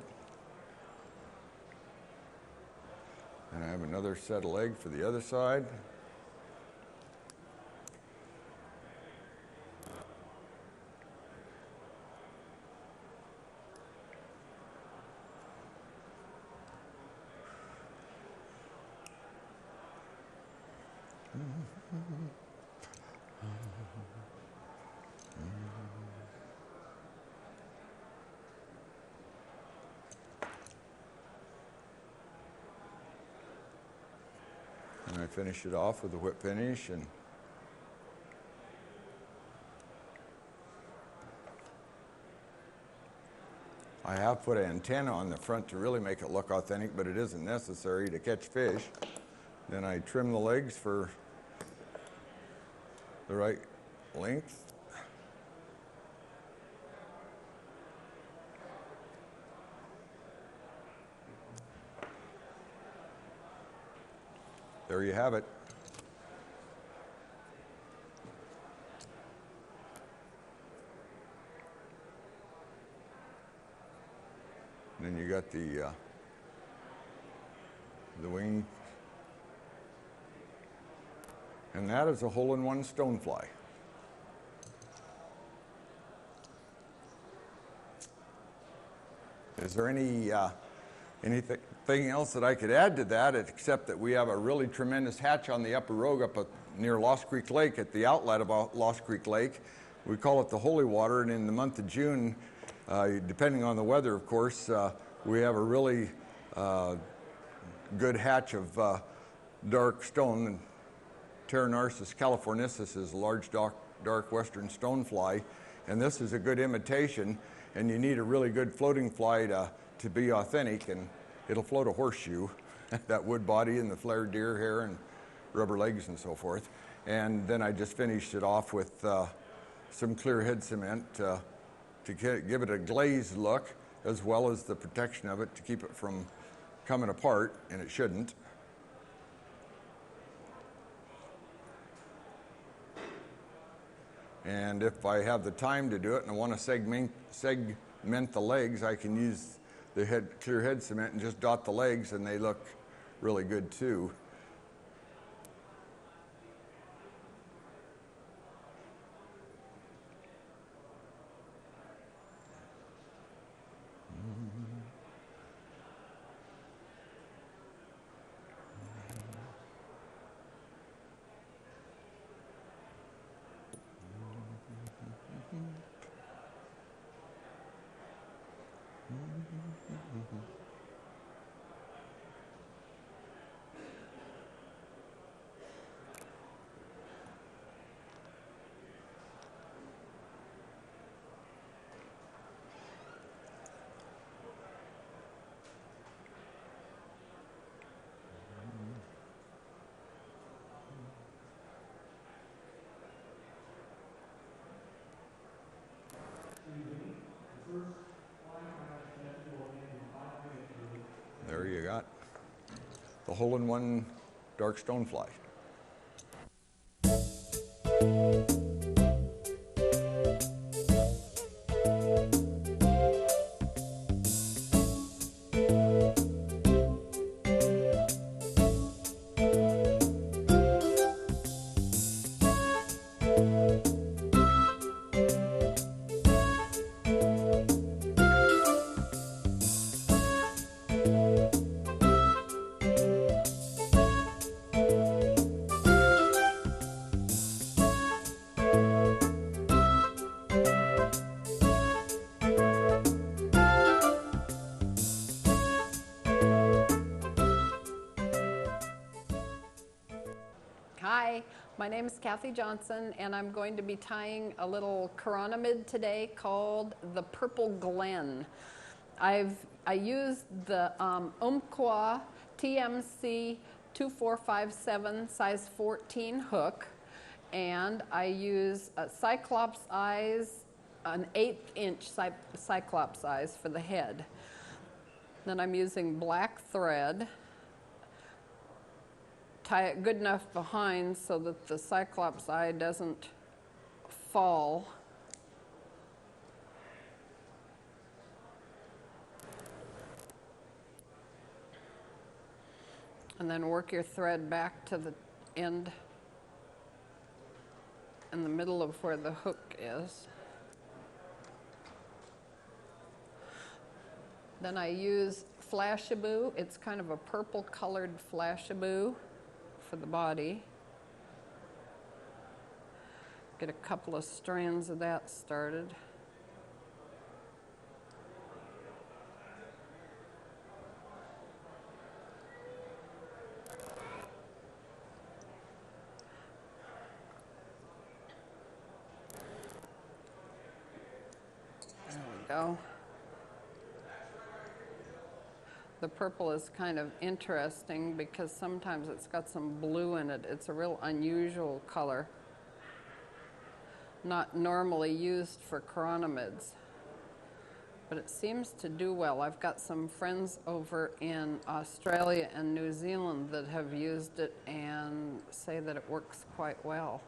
And I have another set of leg for the other side. And I finish it off with a whip finish, and I have put an antenna on the front to really make it look authentic, but it isn't necessary to catch fish. Then I trim the legs for the right length. There you have it. And then you got the wing. And that is a hole-in-one stonefly. Is there anything else that I could add to that, except that we have a really tremendous hatch on the upper rogue up near Lost Creek Lake, at the outlet of Lost Creek Lake. We call it the Holy Water, and in the month of June, depending on the weather, of course, we have a really good hatch of dark stone. Pteronarcis californicis is a large dark western stonefly, and this is a good imitation, and you need a really good floating fly to be authentic, and it'll float a horseshoe, that wood body and the flared deer hair and rubber legs and so forth. And then I just finished it off with some clear head cement to give it a glazed look, as well as the protection of it to keep it from coming apart, and it shouldn't. And if I have the time to do it and I want to segment the legs, I can use the clear head cement and just dot the legs, and they look really good too. there you got the hole-in-one dark stonefly. Hi, my name is Kathy Johnson, and I'm going to be tying a little chironomid today called the Purple Glen. I used the Umpqua TMC 2457 size 14 hook, and I use a Cyclops eyes, an 1/8 inch Cyclops eyes for the head. Then I'm using black thread. Tie it good enough behind so that the Cyclops eye doesn't fall. And then work your thread back to the end in the middle of where the hook is. Then I use Flashaboo. It's kind of a purple colored Flashaboo for the body. Get a couple of strands of that started. There we go. The purple is kind of interesting because sometimes it's got some blue in it. It's a real unusual color, not normally used for chironomids, but it seems to do well. I've got some friends over in Australia and New Zealand that have used it and say that it works quite well.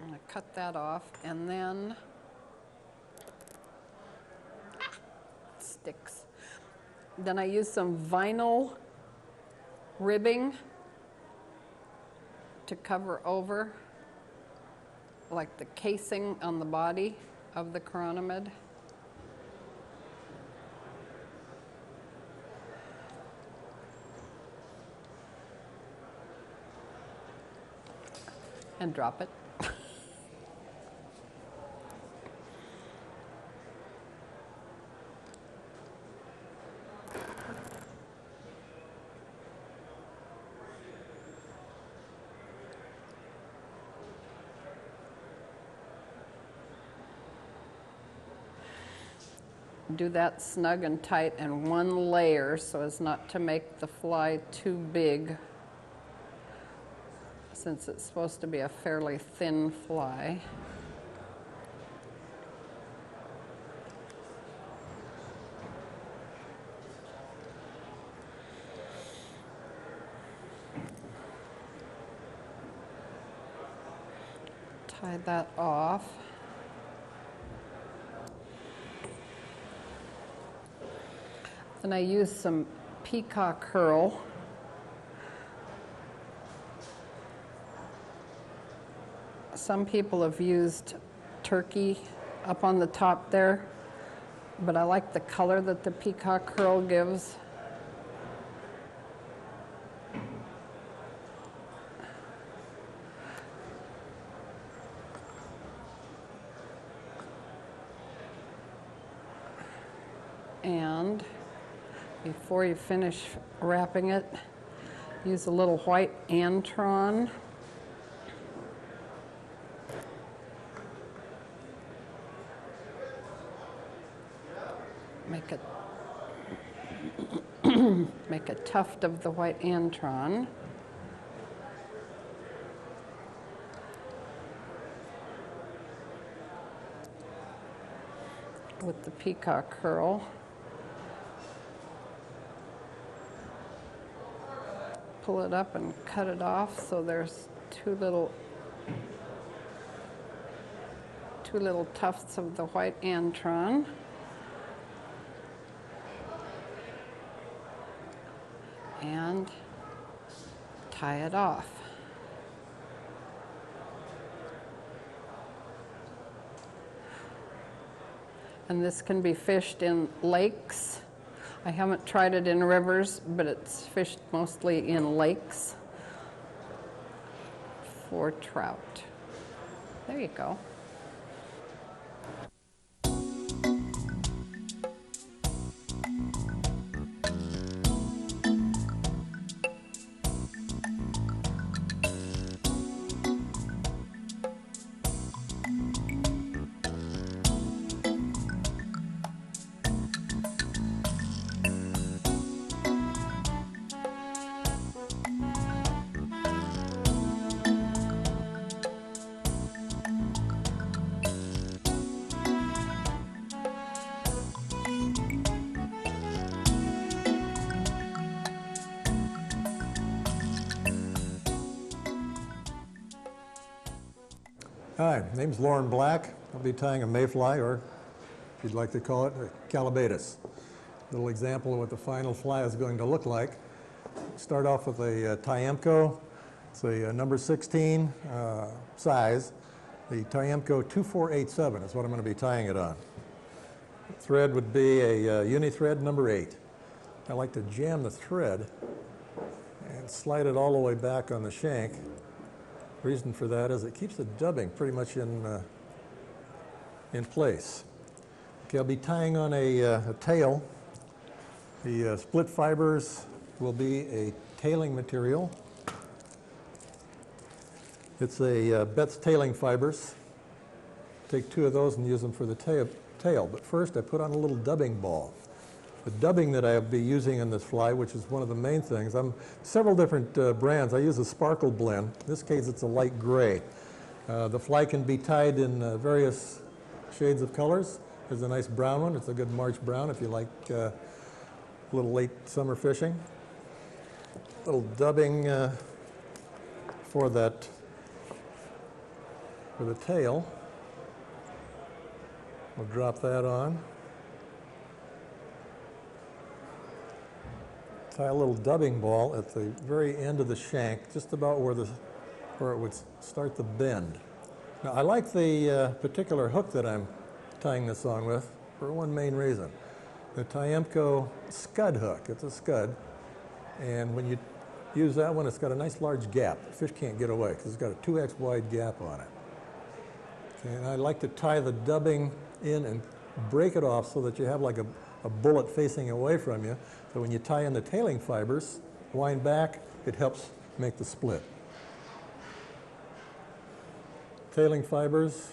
I'm going to cut that off, and then it sticks. Then I use some vinyl ribbing to cover over, like the casing on the body of the chironomid. And drop it. Do that snug and tight in one layer so as not to make the fly too big, since it's supposed to be a fairly thin fly. Tie that off. Then I use some peacock curl. Some people have used turkey up on the top there, but I like the color that the peacock curl gives. And before you finish wrapping it, use a little white Antron. Make it make a tuft of the white antron. With the peacock curl. Pull it up and cut it off so there's two little tufts of the white antron. And tie it off. And this can be fished in lakes. I haven't tried it in rivers, but it's fished mostly in lakes for trout. There you go. Hi, name's Lauren Black. I'll be tying a mayfly, or if you'd like to call it, a calabatus. Little example of what the final fly is going to look like. Start off with a Tiamco. It's a number 16 size. The Tiamco 2487 is what I'm going to be tying it on. The thread would be a uni-thread number 8. I like to jam the thread and slide it all the way back on the shank. Reason for that is it keeps the dubbing pretty much in place. Okay, I'll be tying on a tail. The split fibers will be a tailing material. It's a Betz tailing fibers. Take 2 of those and use them for the tail. But first I put on a little dubbing ball. The dubbing that I'll be using in this fly, which is one of the main things, several different brands. I use a sparkle blend. In this case, it's a light gray. The fly can be tied in various shades of colors. There's a nice brown one. It's a good March brown if you like a little late summer fishing. A little dubbing for the tail. We'll drop that on. Tie a little dubbing ball at the very end of the shank, just about where it would start the bend. Now, I like the particular hook that I'm tying this on with for one main reason. The Tiamco scud hook. It's a scud, and when you use that one, it's got a nice large gap. The fish can't get away because it's got a 2x wide gap on it. Okay, and I like to tie the dubbing in and break it off so that you have like a bullet facing away from you. So when you tie in the tailing fibers, wind back, it helps make the split. Tailing fibers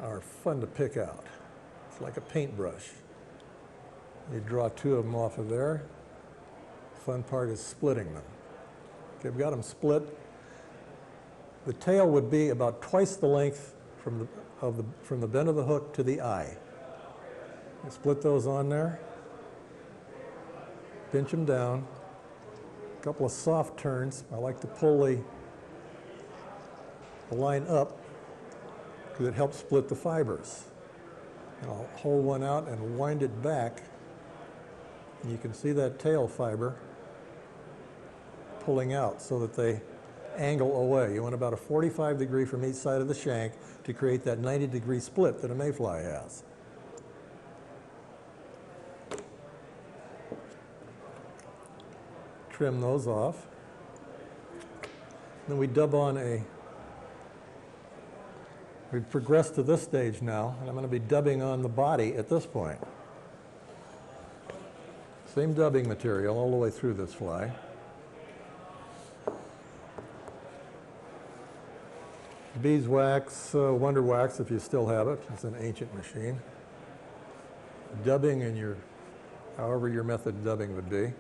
are fun to pick out. It's like a paintbrush. You draw 2 of them off of there. Fun part is splitting them. Okay, we've got them split. The tail would be about twice the length from the bend of the hook to the eye. You split those on there. Pinch them down. A couple of soft turns. I like to pull the line up because it helps split the fibers. And I'll hold one out and wind it back. And you can see that tail fiber pulling out so that they angle away. You want about a 45 degree from each side of the shank to create that 90 degree split that a mayfly has. Trim those off. Then we dub on we've progressed to this stage now, and I'm going to be dubbing on the body at this point. Same dubbing material all the way through this fly. Beeswax, Wonder Wax if you still have it. It's an ancient machine. Dubbing in your however your method of dubbing would be.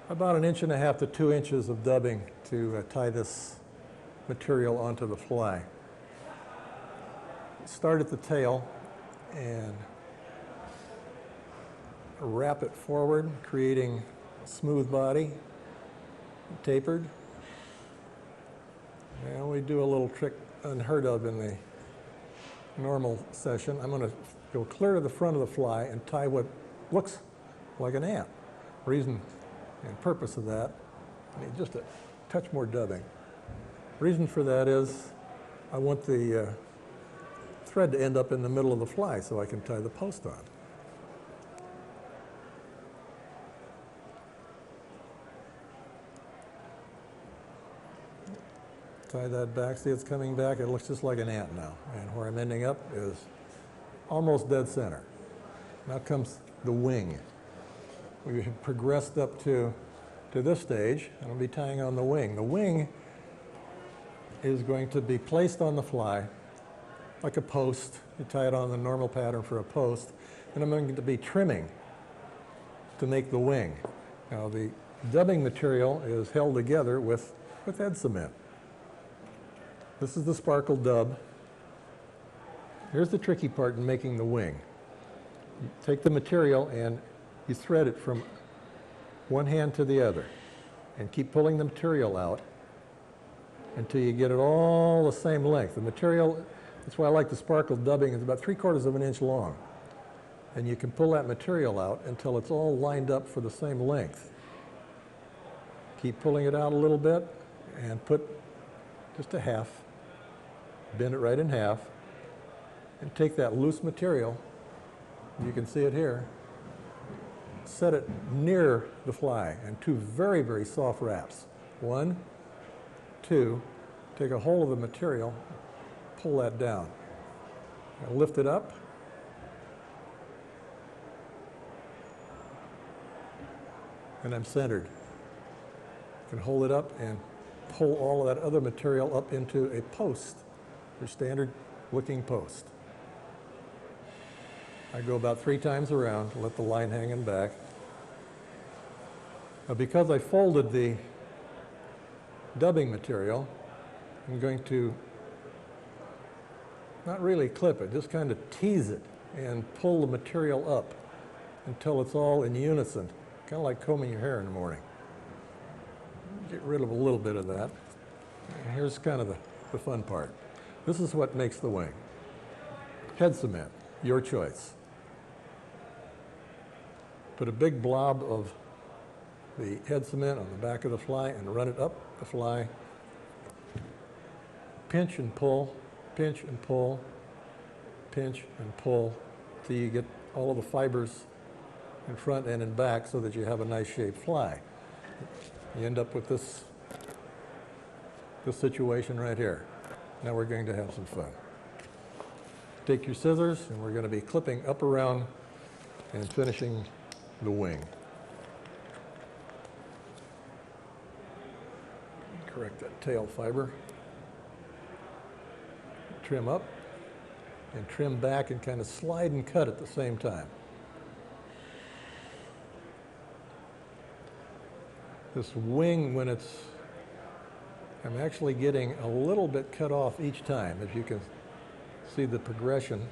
About 1.5 inches to 2 inches of dubbing to tie this material onto the fly. Start at the tail and wrap it forward, creating a smooth body, tapered. And we do a little trick unheard of in the normal session. I'm going to go clear to the front of the fly and tie what looks like an ant. Reason and purpose of that, I need just a touch more dubbing. Reason for that is I want the thread to end up in the middle of the fly so I can tie the post on. Tie that back, see it's coming back, it looks just like an ant now. And where I'm ending up is almost dead center. Now comes the wing. We have progressed up to this stage, and I'll be tying on the wing. The wing is going to be placed on the fly like a post. You tie it on the normal pattern for a post, and I'm going to be trimming to make the wing. Now the dubbing material is held together with head cement. This is the sparkle dub. Here's the tricky part in making the wing. You take the material and you thread it from one hand to the other and keep pulling the material out until you get it all the same length. The material, that's why I like the sparkle dubbing, is about 3/4 inch long. And you can pull that material out until it's all lined up for the same length. Keep pulling it out a little bit and put just a half, bend it right in half, and take that loose material, you can see it here, set it near the fly, and two very, very soft wraps. 1, 2, take a hold of the material, pull that down. Now lift it up, and I'm centered. You can hold it up and pull all of that other material up into a post, your standard looking post. I go about 3 times around, let the line hanging back. Now because I folded the dubbing material, I'm going to not really clip it, just kind of tease it and pull the material up until it's all in unison, kind of like combing your hair in the morning. Get rid of a little bit of that. And here's kind of the fun part. This is what makes the wing. Head cement, your choice. Put a big blob of the head cement on the back of the fly and run it up the fly. Pinch and pull, pinch and pull, pinch and pull till you get all of the fibers in front and in back so that you have a nice shaped fly. You end up with this situation right here. Now we're going to have some fun. Take your scissors and we're going to be clipping up around and finishing the wing. Correct that tail fiber. Trim up and trim back and kind of slide and cut at the same time. This wing, when I'm actually getting a little bit cut off each time, as you can see the progression.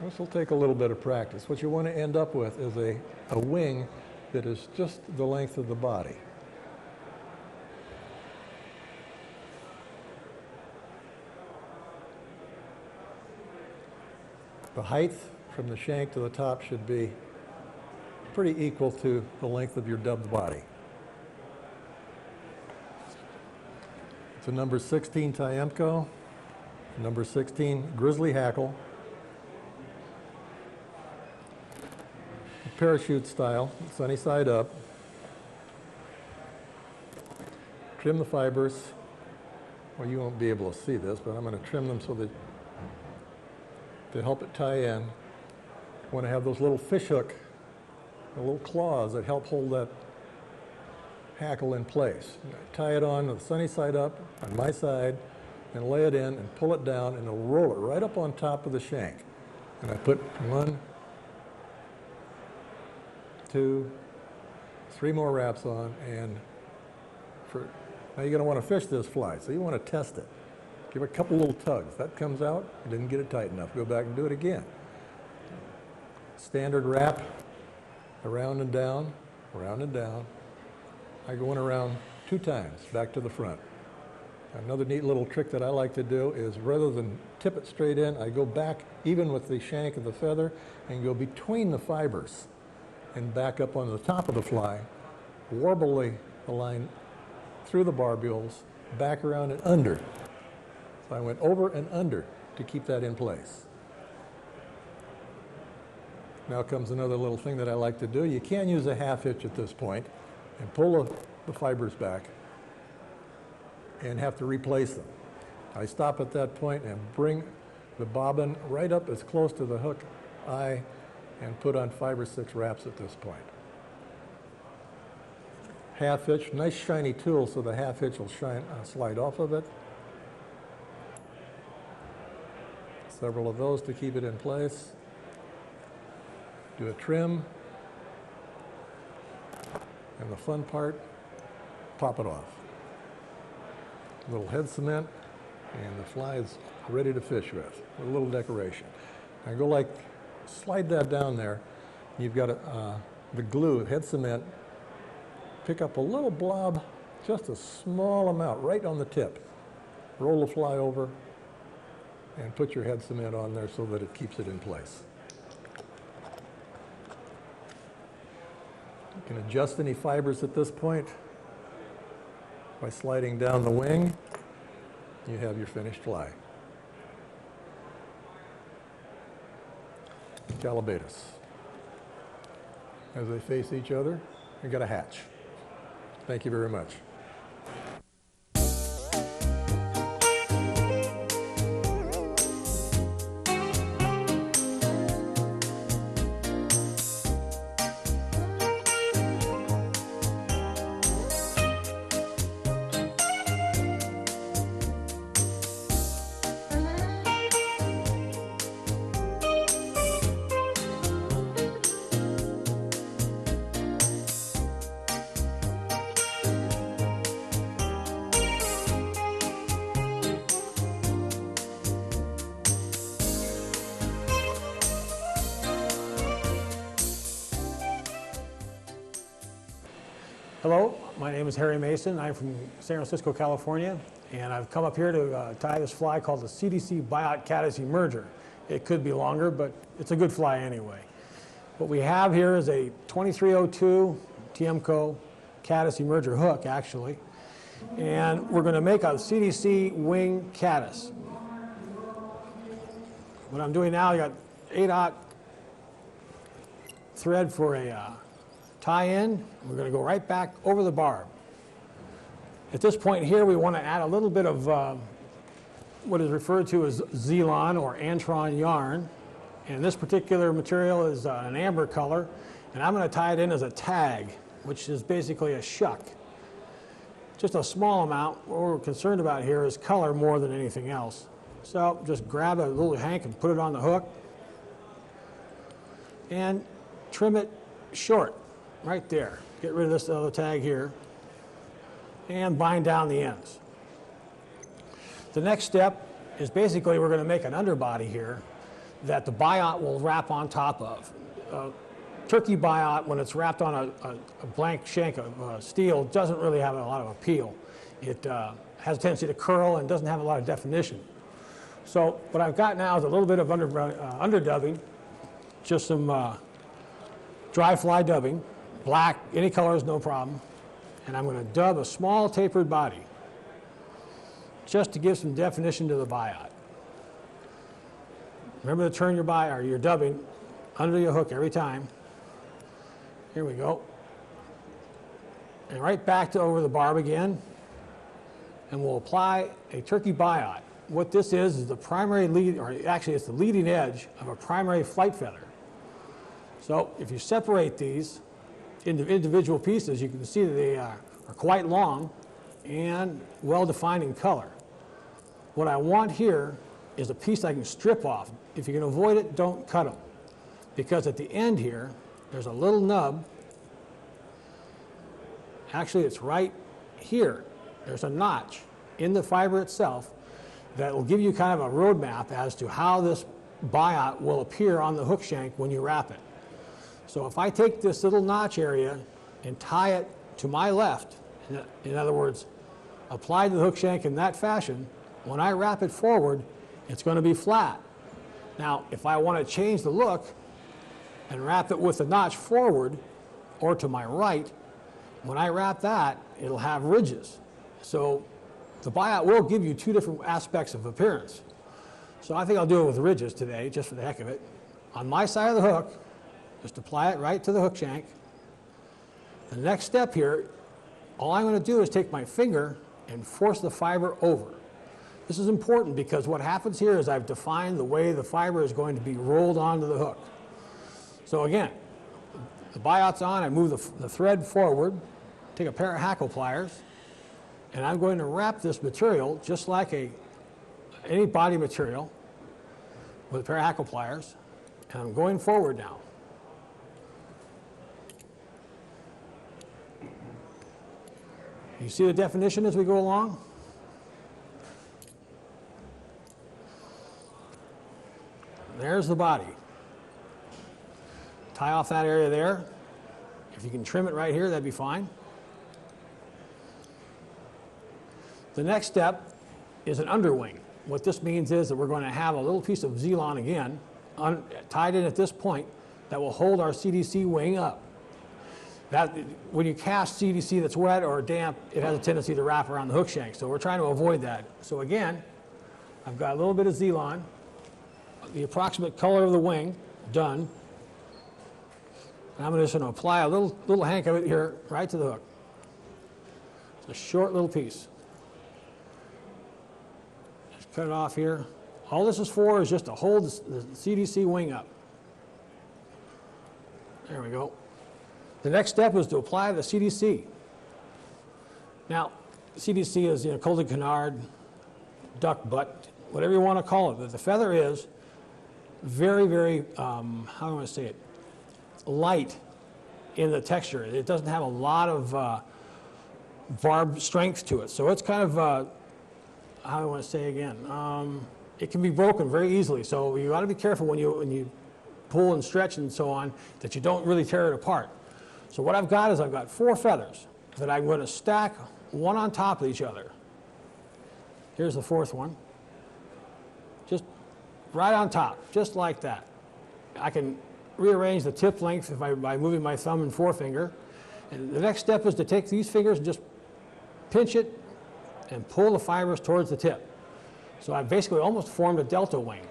This will take a little bit of practice. What you want to end up with is a wing that is just the length of the body. The height from the shank to the top should be pretty equal to the length of your dubbed body. It's a number 16 Tiemco, number 16 Grizzly Hackle, parachute style, sunny side up. Trim the fibers. Well, you won't be able to see this, but I'm going to trim them so that to help it tie in. I want to have those little fish hook, the little claws that help hold that hackle in place. Tie it on the sunny side up, on my side, and lay it in and pull it down, and it'll roll it right up on top of the shank. And I put 1, 2, 3 more wraps on, and now you're going to want to fish this fly, so you want to test it. Give it a couple little tugs. That comes out, you didn't get it tight enough. Go back and do it again. Standard wrap, around and down, around and down. I go in around 2 times, back to the front. Another neat little trick that I like to do is rather than tip it straight in, I go back even with the shank of the feather and go between the fibers and back up on the top of the fly, warble the line through the barbules, back around and under. So I went over and under to keep that in place. Now comes another little thing that I like to do. You can use a half hitch at this point and pull the fibers back and have to replace them. I stop at that point and bring the bobbin right up as close to the hook eye and put on 5 or 6 wraps at this point. Half hitch, nice shiny tool so the half hitch will slide off of it. Several of those to keep it in place. Do a trim. And the fun part, pop it off. A little head cement, and the fly is ready to fish with a little decoration. I go like, slide that down there. You've got the glue, head cement. Pick up a little blob, just a small amount, right on the tip. Roll the fly over and put your head cement on there so that it keeps it in place. You can adjust any fibers at this point by sliding down the wing. You have your finished fly. Calabatus. As they face each other, you got a hatch. Thank you very much. Hello, my name is Harry Mason. I'm from San Francisco, California, and I've come up here to tie this fly called the CDC Biot Caddis Emerger. It could be longer, but it's a good fly anyway. What we have here is a 2302 TMCO Caddis Emerger hook, actually, and we're going to make a CDC wing caddis. What I'm doing now, I got 8/0 thread for a tie-in. We're going to go right back over the barb. At this point here, we want to add a little bit of what is referred to as Zelon or Antron yarn. And this particular material is an amber color. And I'm going to tie it in as a tag, which is basically a shuck. Just a small amount. What we're concerned about here is color more than anything else. So just grab a little hank and put it on the hook. And trim it short. Right there. Get rid of this other tag here and bind down the ends. The next step is basically we're going to make an underbody here that the biot will wrap on top of. Turkey biot, when it's wrapped on a blank shank of steel, doesn't really have a lot of appeal. It has a tendency to curl and doesn't have a lot of definition. So what I've got now is a little bit of underdubbing, just some dry fly dubbing. Black, any color is no problem. And I'm going to dub a small tapered body just to give some definition to the biot. Remember to turn your dubbing under your hook every time. Here we go. And right back to over the barb again. And we'll apply a turkey biot. What this is the primary lead, or actually it's the leading edge of a primary flight feather. So if you separate these into individual pieces, you can see that they are quite long and well defined in color. What I want here is a piece I can strip off. If you can avoid it, don't cut them. Because at the end here, there's a little nub. Actually, it's right here. There's a notch in the fiber itself that will give you kind of a roadmap as to how this biot will appear on the hook shank when you wrap it. So if I take this little notch area and tie it to my left, in other words, apply the hook shank in that fashion, when I wrap it forward, it's going to be flat. Now, if I want to change the look and wrap it with the notch forward or to my right, when I wrap that, it'll have ridges. So the biot will give you two different aspects of appearance. So I think I'll do it with ridges today, just for the heck of it. On my side of the hook, just apply it right to the hook shank. The next step here, all I'm going to do is take my finger and force the fiber over. This is important because what happens here is I've defined the way the fiber is going to be rolled onto the hook. So again, the biot's on, I move the thread forward, take a pair of hackle pliers, and I'm going to wrap this material just like any body material with a pair of hackle pliers, and I'm going forward now. You see the definition as we go along? There's the body. Tie off that area there. If you can trim it right here, that'd be fine. The next step is an underwing. What this means is that we're going to have a little piece of Zelon again, tied in at this point, that will hold our CDC wing up. When you cast CDC that's wet or damp, it has a tendency to wrap around the hook shank, so we're trying to avoid that. So again, I've got a little bit of Zelon, the approximate color of the wing, done. And I'm just going to apply a little hank of it here right to the hook. It's a short little piece. Just cut it off here. All this is for is just to hold the CDC wing up. There we go. The next step is to apply the CDC. Now, CDC is Col Canard, duck butt, whatever you want to call it. But the feather is very, very, how do I want to say it, light in the texture. It doesn't have a lot of barb strength to it. So it's kind of, how do I want to say again, it can be broken very easily. So you got to be careful when you pull and stretch and so on that you don't really tear it apart. So what I've got is I've got 4 feathers that I'm going to stack one on top of each other. Here's the 4th one. Just right on top, just like that. I can rearrange the tip length by moving my thumb and forefinger. And the next step is to take these fingers and just pinch it and pull the fibers towards the tip. So I've basically almost formed a delta wing.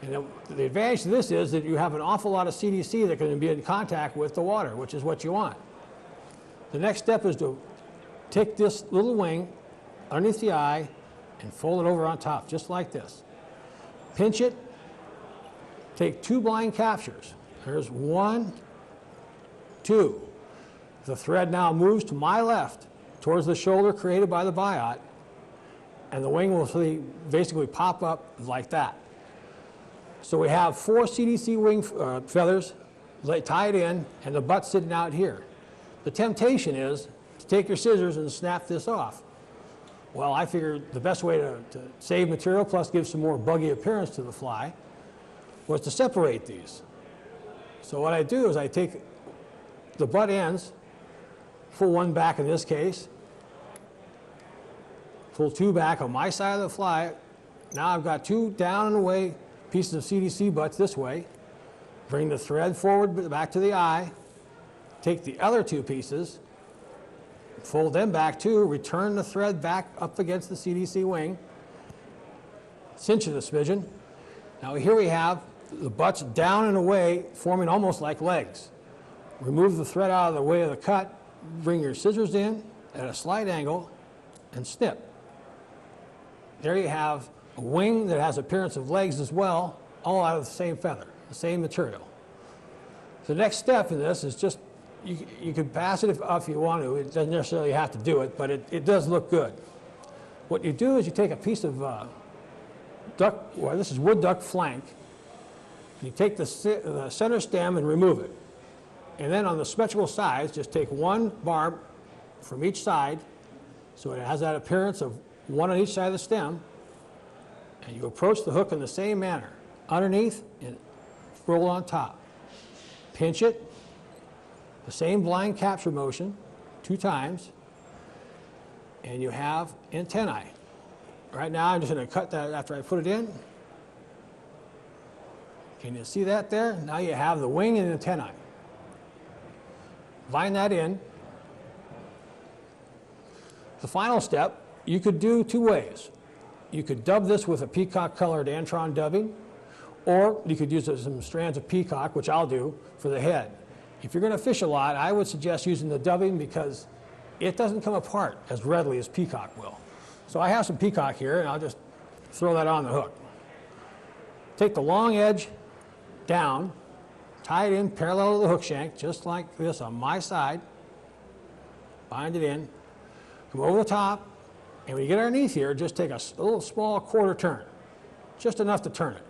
And the advantage to this is that you have an awful lot of CDC that can be in contact with the water, which is what you want. The next step is to take this little wing underneath the eye and fold it over on top, just like this. Pinch it, take 2 blind captures. There's 1, 2. The thread now moves to my left towards the shoulder created by the biot, and the wing will basically pop up like that. So we have 4 CDC wing feathers tied in, and the butt sitting out here. The temptation is to take your scissors and snap this off. Well, I figured the best way to save material plus give some more buggy appearance to the fly was to separate these. So what I do is I take the butt ends, pull 1 back in this case, pull 2 back on my side of the fly. Now I've got 2 down and away pieces of CDC butts this way. Bring the thread forward back to the eye. Take the other 2 pieces, fold them back too, return the thread back up against the CDC wing, cinch it a smidgen. Now here we have the butts down and away, forming almost like legs. Remove the thread out of the way of the cut, bring your scissors in at a slight angle, and snip. There you have a wing that has appearance of legs as well, all out of the same feather, the same material. The next step in this is just You can pass it if you want to. It doesn't necessarily have to do it, but it does look good. What you do is you take a piece of duck, well, this is wood duck flank. You take the center stem and remove it. And then on the symmetrical sides, just take one barb from each side, so it has that appearance of one on each side of the stem, and you approach the hook in the same manner, underneath and roll on top. Pinch it, the same blind capture motion 2 times, and you have antennae. Right now, I'm just going to cut that after I put it in. Can you see that there? Now you have the wing and antennae. Line that in. The final step, you could do 2 ways. You could dub this with a peacock-colored Antron dubbing, or you could use some strands of peacock, which I'll do, for the head. If you're going to fish a lot, I would suggest using the dubbing because it doesn't come apart as readily as peacock will. So I have some peacock here, and I'll just throw that on the hook. Take the long edge down, tie it in parallel to the hook shank, just like this on my side. Bind it in, come over the top, and when you get underneath here, just take a little small quarter turn, just enough to turn it.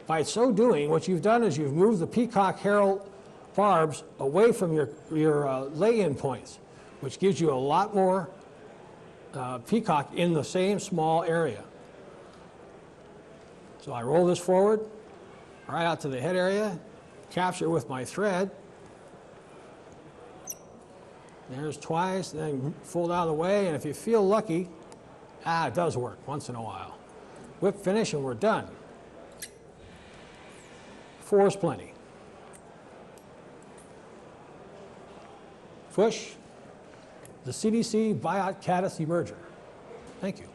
By so doing, what you've done is you've moved the peacock herald barbs away from your lay-in points, which gives you a lot more peacock in the same small area. So I roll this forward, right out to the head area, capture with my thread. There's twice, then fold out of the way, and if you feel lucky, it does work once in a while. Whip finish, and we're done. 4 is plenty. Push the CDC Biot Caddis Emerger. Thank you.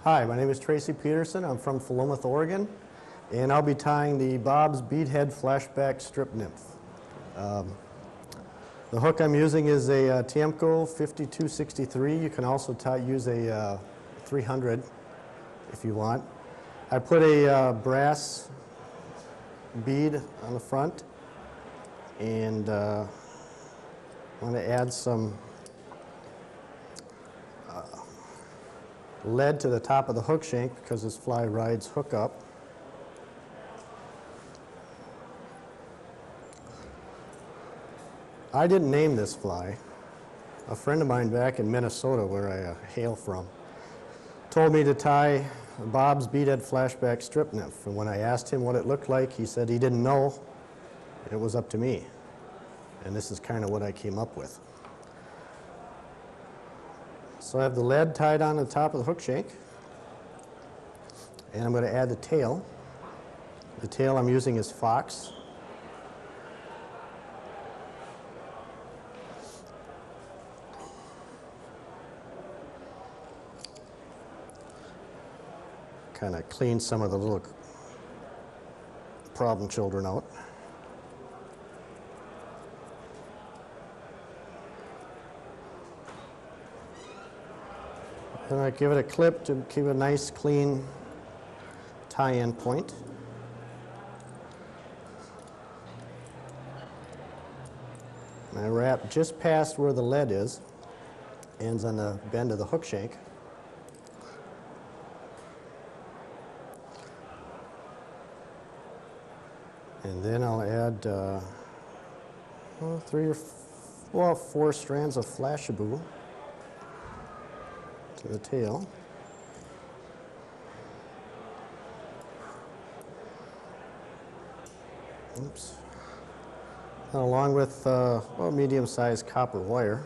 Hi, my name is Tracy Peterson. I'm from Philomath, Oregon, and I'll be tying the Bob's Beadhead Flashback Strip Nymph. The hook I'm using is a Tiemco 5263. You can also use a 300 if you want. I put a brass bead on the front, and I'm going to add some lead to the top of the hook shank because this fly rides hook up. I didn't name this fly. A friend of mine back in Minnesota, where I hail from, told me to tie Bob's Beadhead Flashback Strip Nymph, and when I asked him what it looked like, he said he didn't know. It was up to me, and this is kind of what I came up with. So I have the lead tied on the top of the hook shank, and I'm going to add the tail. The tail I'm using is Fox. Kind of clean some of the little problem children out. And I give it a clip to keep a nice, clean tie-in point. And I wrap just past where the lead is, ends on the bend of the hook shank. And then I'll add 4 strands of Flashaboo to the tail. Oops. And along with medium-sized copper wire.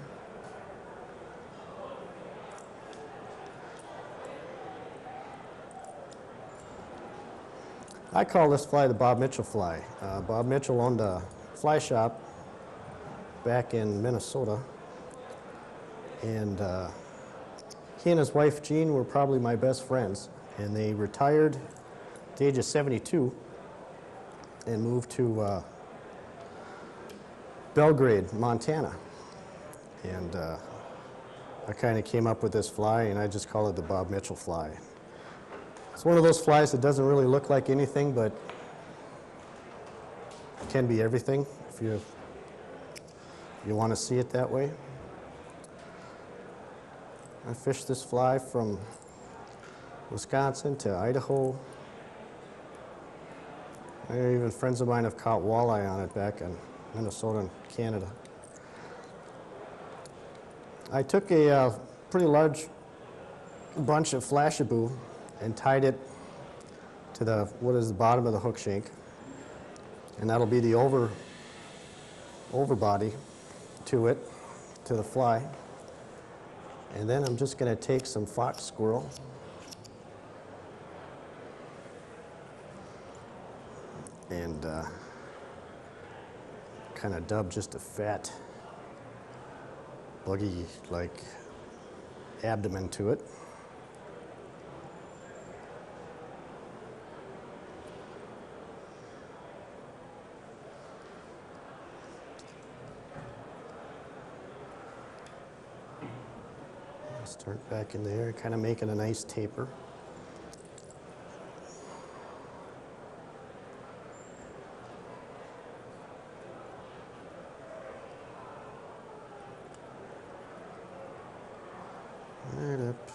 I call this fly the Bob Mitchell fly. Bob Mitchell owned a fly shop back in Minnesota, and he and his wife Jean were probably my best friends, and they retired at the age of 72 and moved to Belgrade, Montana. And I kind of came up with this fly, and I just call it the Bob Mitchell fly. It's one of those flies that doesn't really look like anything, but can be everything if you want to see it that way. I fished this fly from Wisconsin to Idaho. Even friends of mine have caught walleye on it back in Minnesota and Canada. I took a pretty large bunch of flashabou and tied it to what is the bottom of the hook shank, and that'll be the overbody to it, to the fly. And then I'm just going to take some fox squirrel and kind of dub just a fat, buggy-like abdomen to it. Start back in there, kind of making a nice taper. Right up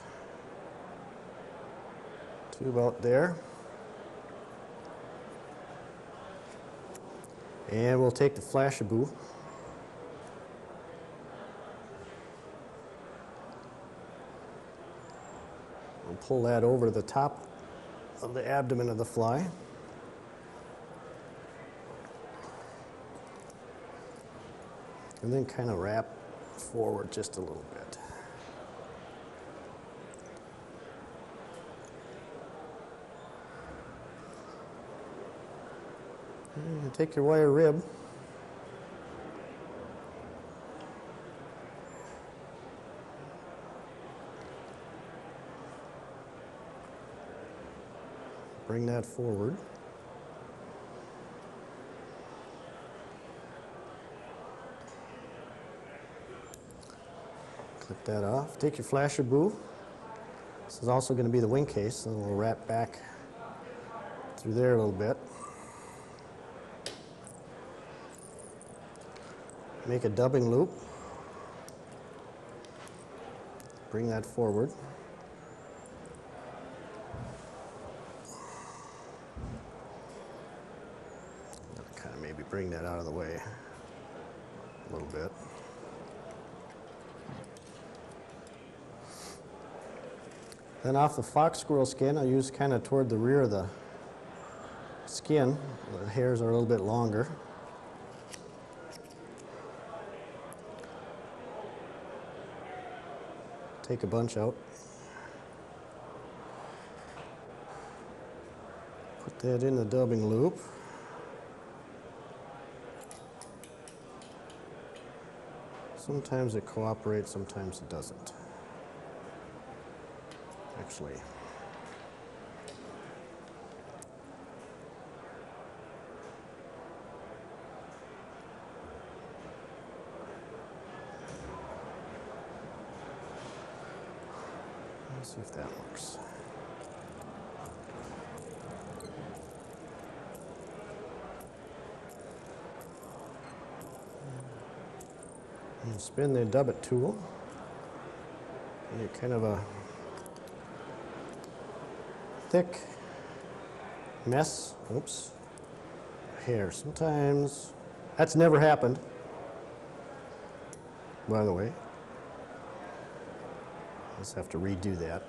to about there. And we'll take the flashabou. Pull that over the top of the abdomen of the fly. And then kind of wrap forward just a little bit. And take your wire rib. Bring that forward. Clip that off. Take your flashabou. This is also going to be the wing case, and we'll wrap back through there a little bit. Make a dubbing loop. Bring that forward. Maybe bring that out of the way a little bit. Then off the fox squirrel skin, I use kind of toward the rear of the skin. The hairs are a little bit longer. Take a bunch out. Put that in the dubbing loop. Sometimes it cooperates, sometimes it doesn't. Actually, let's see if that works. And spin the dub it tool. You get kind of a thick mess. Oops. Hair. Sometimes that's never happened, by the way. Just have to redo that.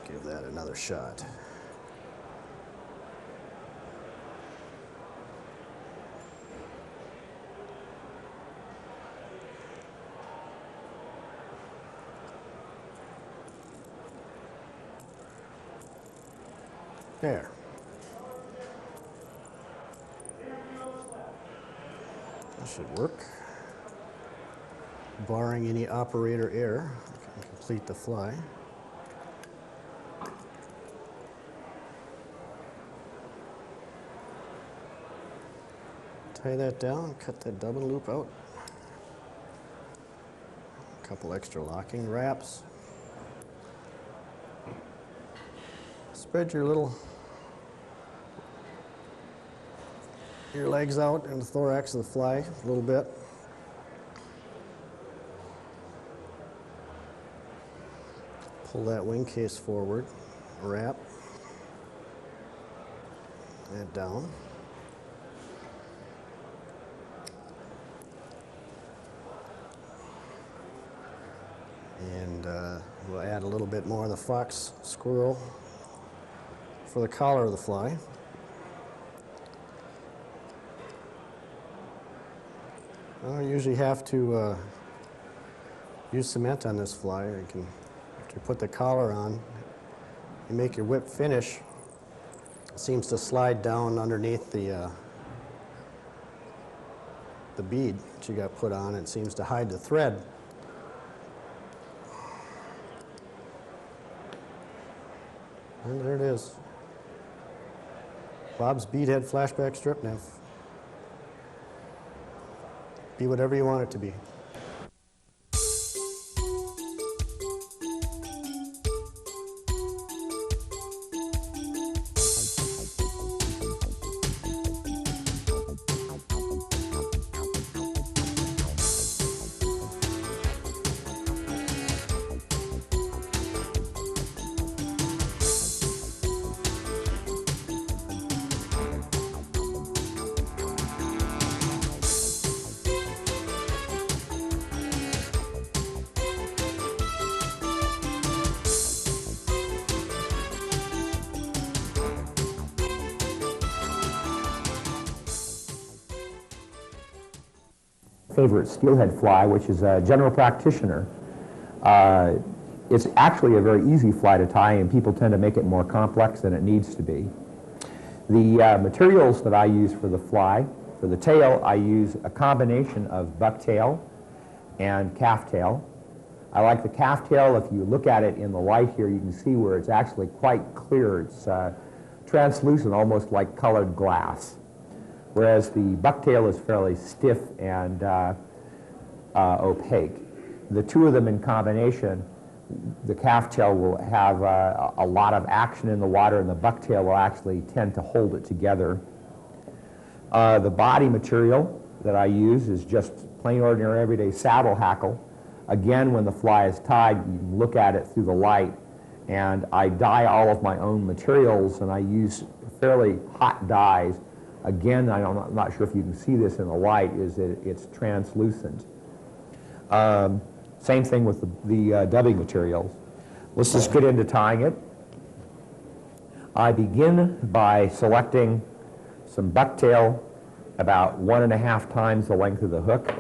Give that another shot. There. That should work. Barring any operator error, I can complete the fly. Tie that down, cut that dubbin loop out. A couple extra locking wraps. Spread your legs out and the thorax of the fly a little bit. Pull that wing case forward, wrap that down. And we'll add a little bit more of the fox squirrel for the collar of the fly. I usually have to use cement on this fly. After you put the collar on, you make your whip finish. It seems to slide down underneath the bead that you got put on. It seems to hide the thread. And there it is. Bob's beadhead flashback strip nymph. Be whatever you want it to be. Favorite steelhead fly, which is a general practitioner. It's actually a very easy fly to tie, and people tend to make it more complex than it needs to be. The materials that I use for the fly, for the tail, I use a combination of bucktail and calf tail. I like the calf tail. If you look at it in the light here, you can see where it's actually quite clear. It's translucent, almost like colored glass. Whereas the bucktail is fairly stiff and opaque. The two of them in combination, the calf tail will have a lot of action in the water, and the bucktail will actually tend to hold it together. The body material that I use is just plain ordinary everyday saddle hackle. Again, when the fly is tied, you can look at it through the light, and I dye all of my own materials, and I use fairly hot dyes. Again, I'm not sure if you can see this in the light, is that it's translucent. Same thing with the dubbing materials. Let's just get into tying it. I begin by selecting some bucktail about 1.5 times the length of the hook.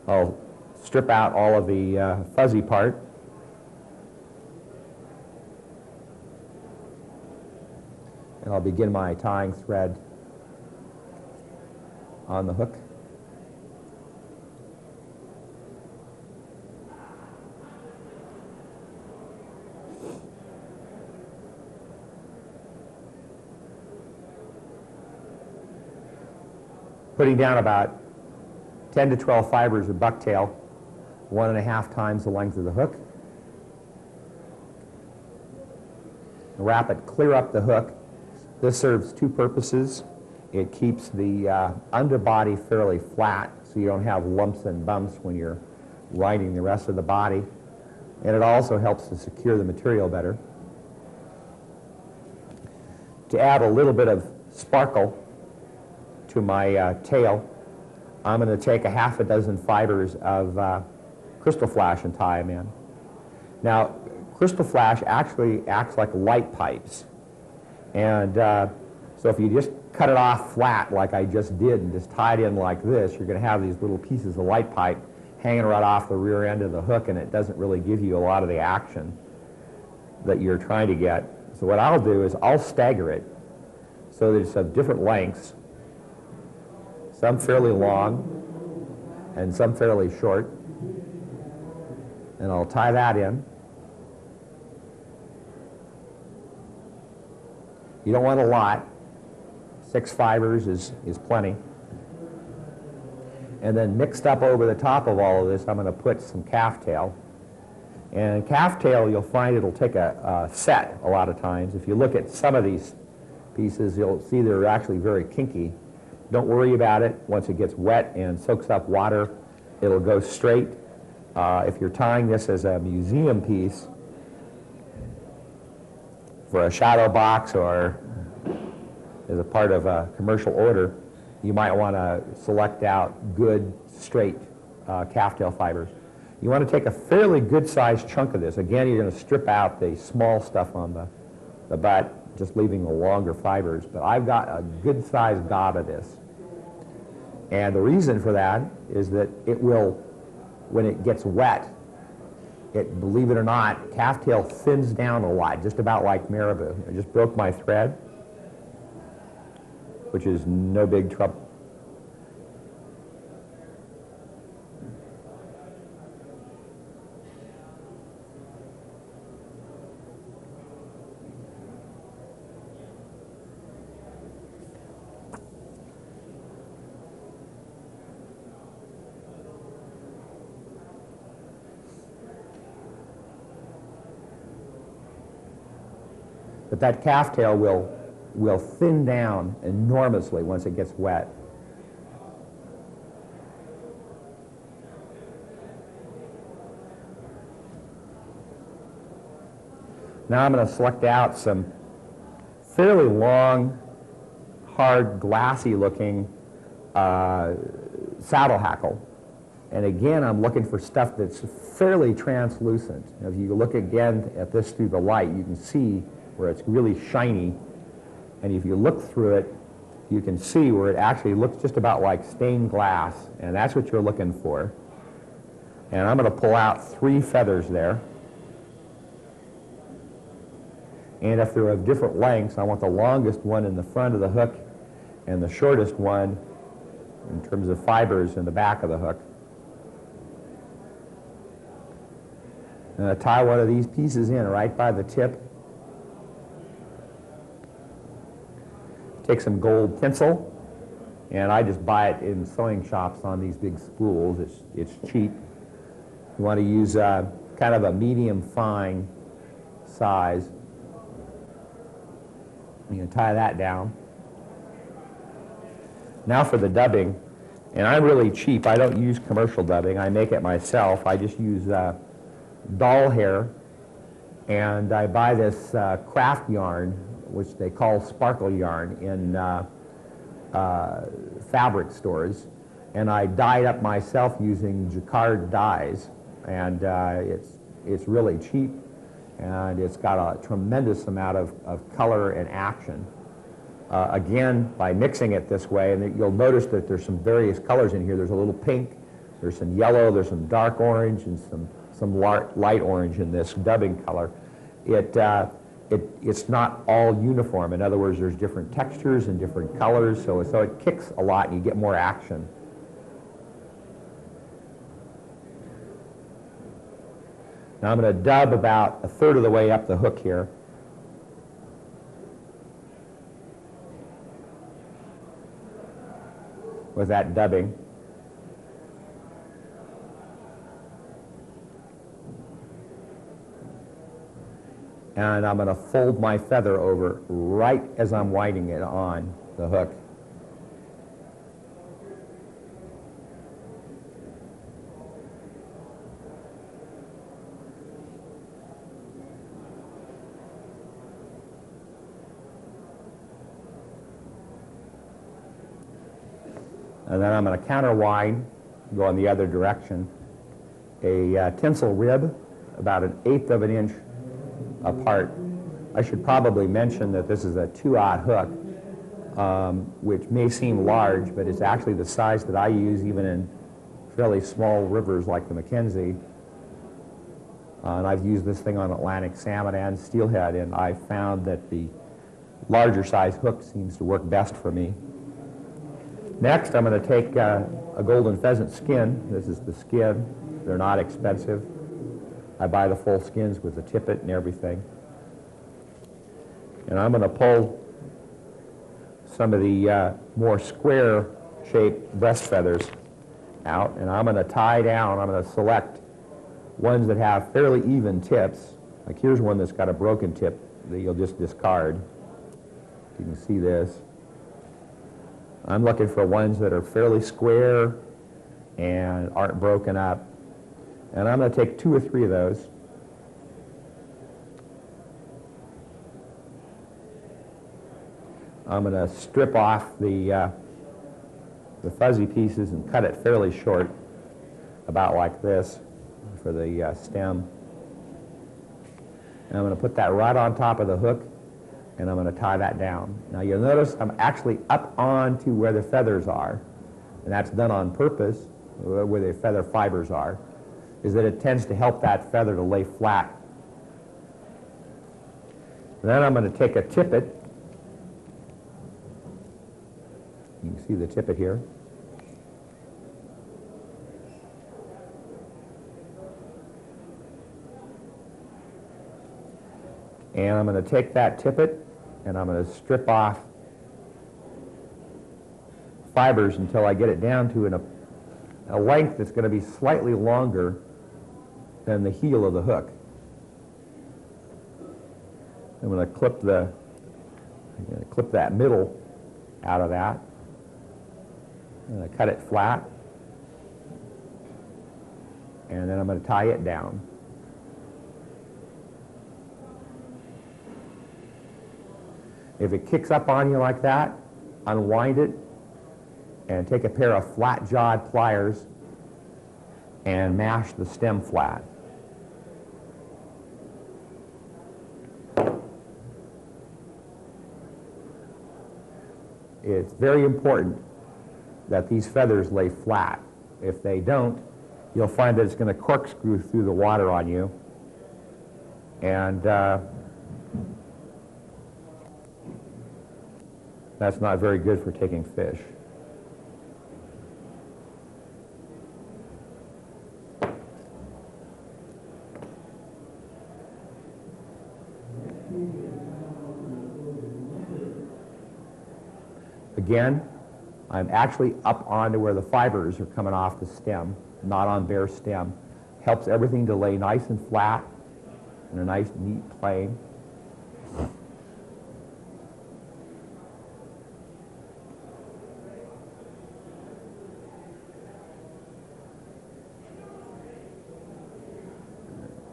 I'll strip out all of the fuzzy part. And I'll begin my tying thread on the hook. Putting down about 10 to 12 fibers of bucktail, 1.5 times the length of the hook. Wrap it clear up the hook. This serves two purposes. It keeps the underbody fairly flat, so you don't have lumps and bumps when you're winding the rest of the body. And it also helps to secure the material better. To add a little bit of sparkle to my tail, I'm going to take 6 fibers of crystal flash and tie them in. Now, crystal flash actually acts like light pipes. And so if you just cut it off flat like I just did and just tie it in like this, you're going to have these little pieces of light pipe hanging right off the rear end of the hook, and it doesn't really give you a lot of the action that you're trying to get. So what I'll do is I'll stagger it so that it's of different lengths, some fairly long and some fairly short. And I'll tie that in. You don't want a lot. 6 fibers is plenty. And then mixed up over the top of all of this, I'm going to put some calf tail. And calf tail, you'll find it'll take a set a lot of times. If you look at some of these pieces, you'll see they're actually very kinky. Don't worry about it. Once it gets wet and soaks up water, it'll go straight. If you're tying this as a museum piece for a shadow box or as a part of a commercial order, you might want to select out good, straight calf tail fibers. You want to take a fairly good-sized chunk of this. Again, you're going to strip out the small stuff on the butt, just leaving the longer fibers. But I've got a good-sized gob of this. And the reason for that is that it will, when it gets wet, believe it or not, calf tail thins down a lot, just about like marabou. I just broke my thread, which is no big trouble. But that calf tail will thin down enormously once it gets wet. Now I'm going to select out some fairly long, hard, glassy looking saddle hackle. And again, I'm looking for stuff that's fairly translucent. If you look again at this through the light, you can see where it's really shiny. And if you look through it, you can see where it actually looks just about like stained glass. And that's what you're looking for. And I'm going to pull out 3 feathers there. And if they're of different lengths, I want the longest one in the front of the hook and the shortest one in terms of fibers in the back of the hook. I'm going to tie one of these pieces in right by the tip. Take some gold tinsel, and I just buy it in sewing shops on these big spools. It's cheap. You want to use kind of a medium fine size. You can tie that down. Now for the dubbing, and I'm really cheap. I don't use commercial dubbing. I make it myself. I just use doll hair, and I buy this craft yarn, which they call sparkle yarn, in fabric stores, and I dye it up myself using jacquard dyes, and it's really cheap, and it's got a tremendous amount of color and action. Again, by mixing it this way, and you'll notice that there's some various colors in here. There's a little pink, there's some yellow, there's some dark orange, and some light orange in this dubbing color. It's not all uniform. In other words, there's different textures and different colors, so it kicks a lot and you get more action. Now I'm going to dub about 1/3 of the way up the hook here. With that dubbing. And I'm going to fold my feather over right as I'm winding it on the hook. And then I'm going to counter wind, go in the other direction. a tinsel rib about 1/8 of an inch apart. I should probably mention that this is a 2/0 hook, which may seem large, but it's actually the size that I use even in fairly small rivers like the Mackenzie. And I've used this thing on Atlantic salmon and steelhead, and I found that the larger size hook seems to work best for me. Next, I'm going to take a golden pheasant skin. This is the skin. They're not expensive. I buy the full skins with the tippet and everything. And I'm going to pull some of the more square-shaped breast feathers out, and I'm going to tie down. I'm going to select ones that have fairly even tips. Like here's one that's got a broken tip that you'll just discard. You can see this. I'm looking for ones that are fairly square and aren't broken up. And I'm going to take 2 or 3 of those. I'm going to strip off the fuzzy pieces and cut it fairly short, about like this, for the stem. And I'm going to put that right on top of the hook, and I'm going to tie that down. Now you'll notice I'm actually up onto where the feathers are, and that's done on purpose, where the feather fibers are, is that it tends to help that feather to lay flat. And then I'm going to take a tippet. You can see the tippet here. And I'm going to take that tippet and I'm going to strip off fibers until I get it down to a length that's going to be slightly longer than the heel of the hook. I'm going to clip that middle out of that. I'm going to cut it flat, and then I'm going to tie it down. If it kicks up on you like that, unwind it and take a pair of flat-jawed pliers and mash the stem flat. It's very important that these feathers lay flat. If they don't, you'll find that it's going to corkscrew through the water on you, and that's not very good for taking fish. Again, I'm actually up onto where the fibers are coming off the stem, not on bare stem. Helps everything to lay nice and flat in a nice, neat plane.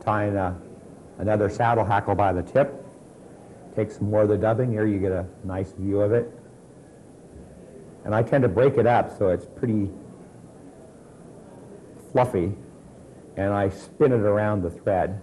Tying another saddle hackle by the tip. Take some more of the dubbing. Here you get a nice view of it. And I tend to break it up so it's pretty fluffy, and I spin it around the thread.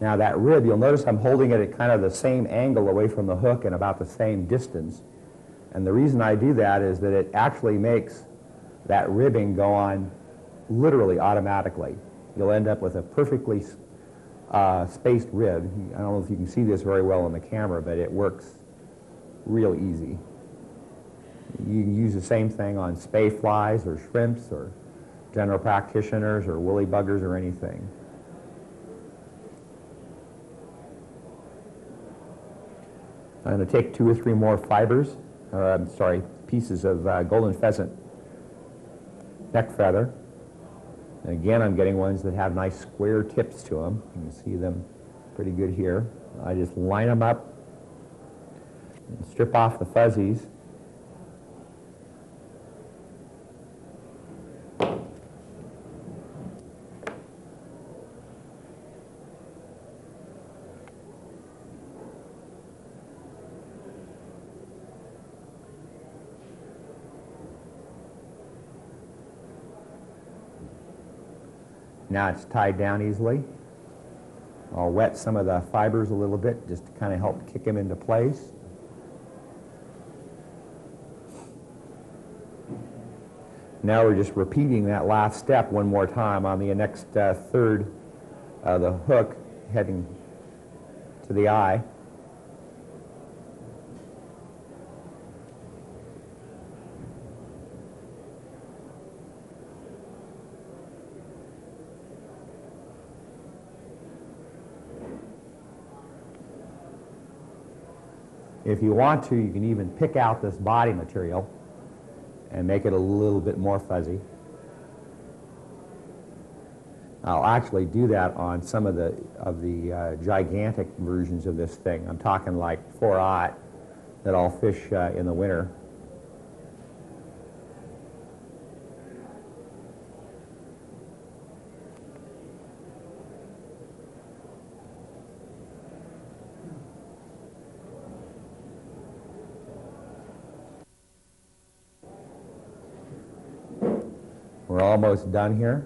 Now that rib, you'll notice I'm holding it at kind of the same angle away from the hook and about the same distance. And the reason I do that is that it actually makes that ribbing go on literally automatically. You'll end up with a perfectly spaced rib. I don't know if you can see this very well on the camera, but it works real easy. You can use the same thing on spay flies or shrimps or general practitioners or woolly buggers or anything. I'm going to take 2 or 3 more fibers, pieces of golden pheasant neck feather. And again, I'm getting ones that have nice square tips to them. You can see them pretty good here. I just line them up and strip off the fuzzies. Now it's tied down easily. I'll wet some of the fibers a little bit just to kind of help kick them into place. Now we're just repeating that last step one more time on the next third of the hook heading to the eye. If you want to, you can even pick out this body material and make it a little bit more fuzzy. I'll actually do that on some of the gigantic versions of this thing. I'm talking like 4/0 that I'll fish in the winter. We're almost done here.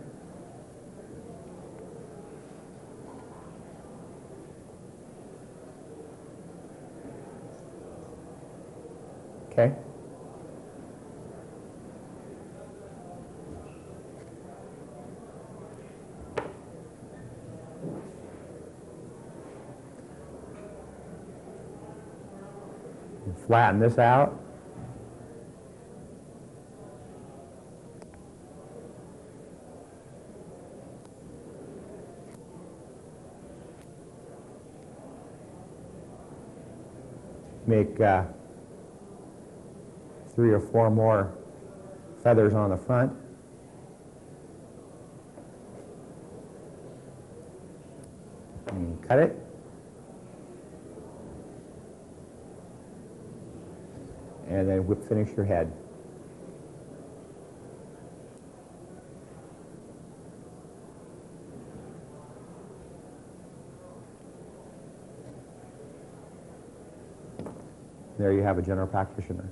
Okay. Flatten this out. Make 3 or 4 more feathers on the front. And cut it. And then whip finish your head. There you have a general practitioner.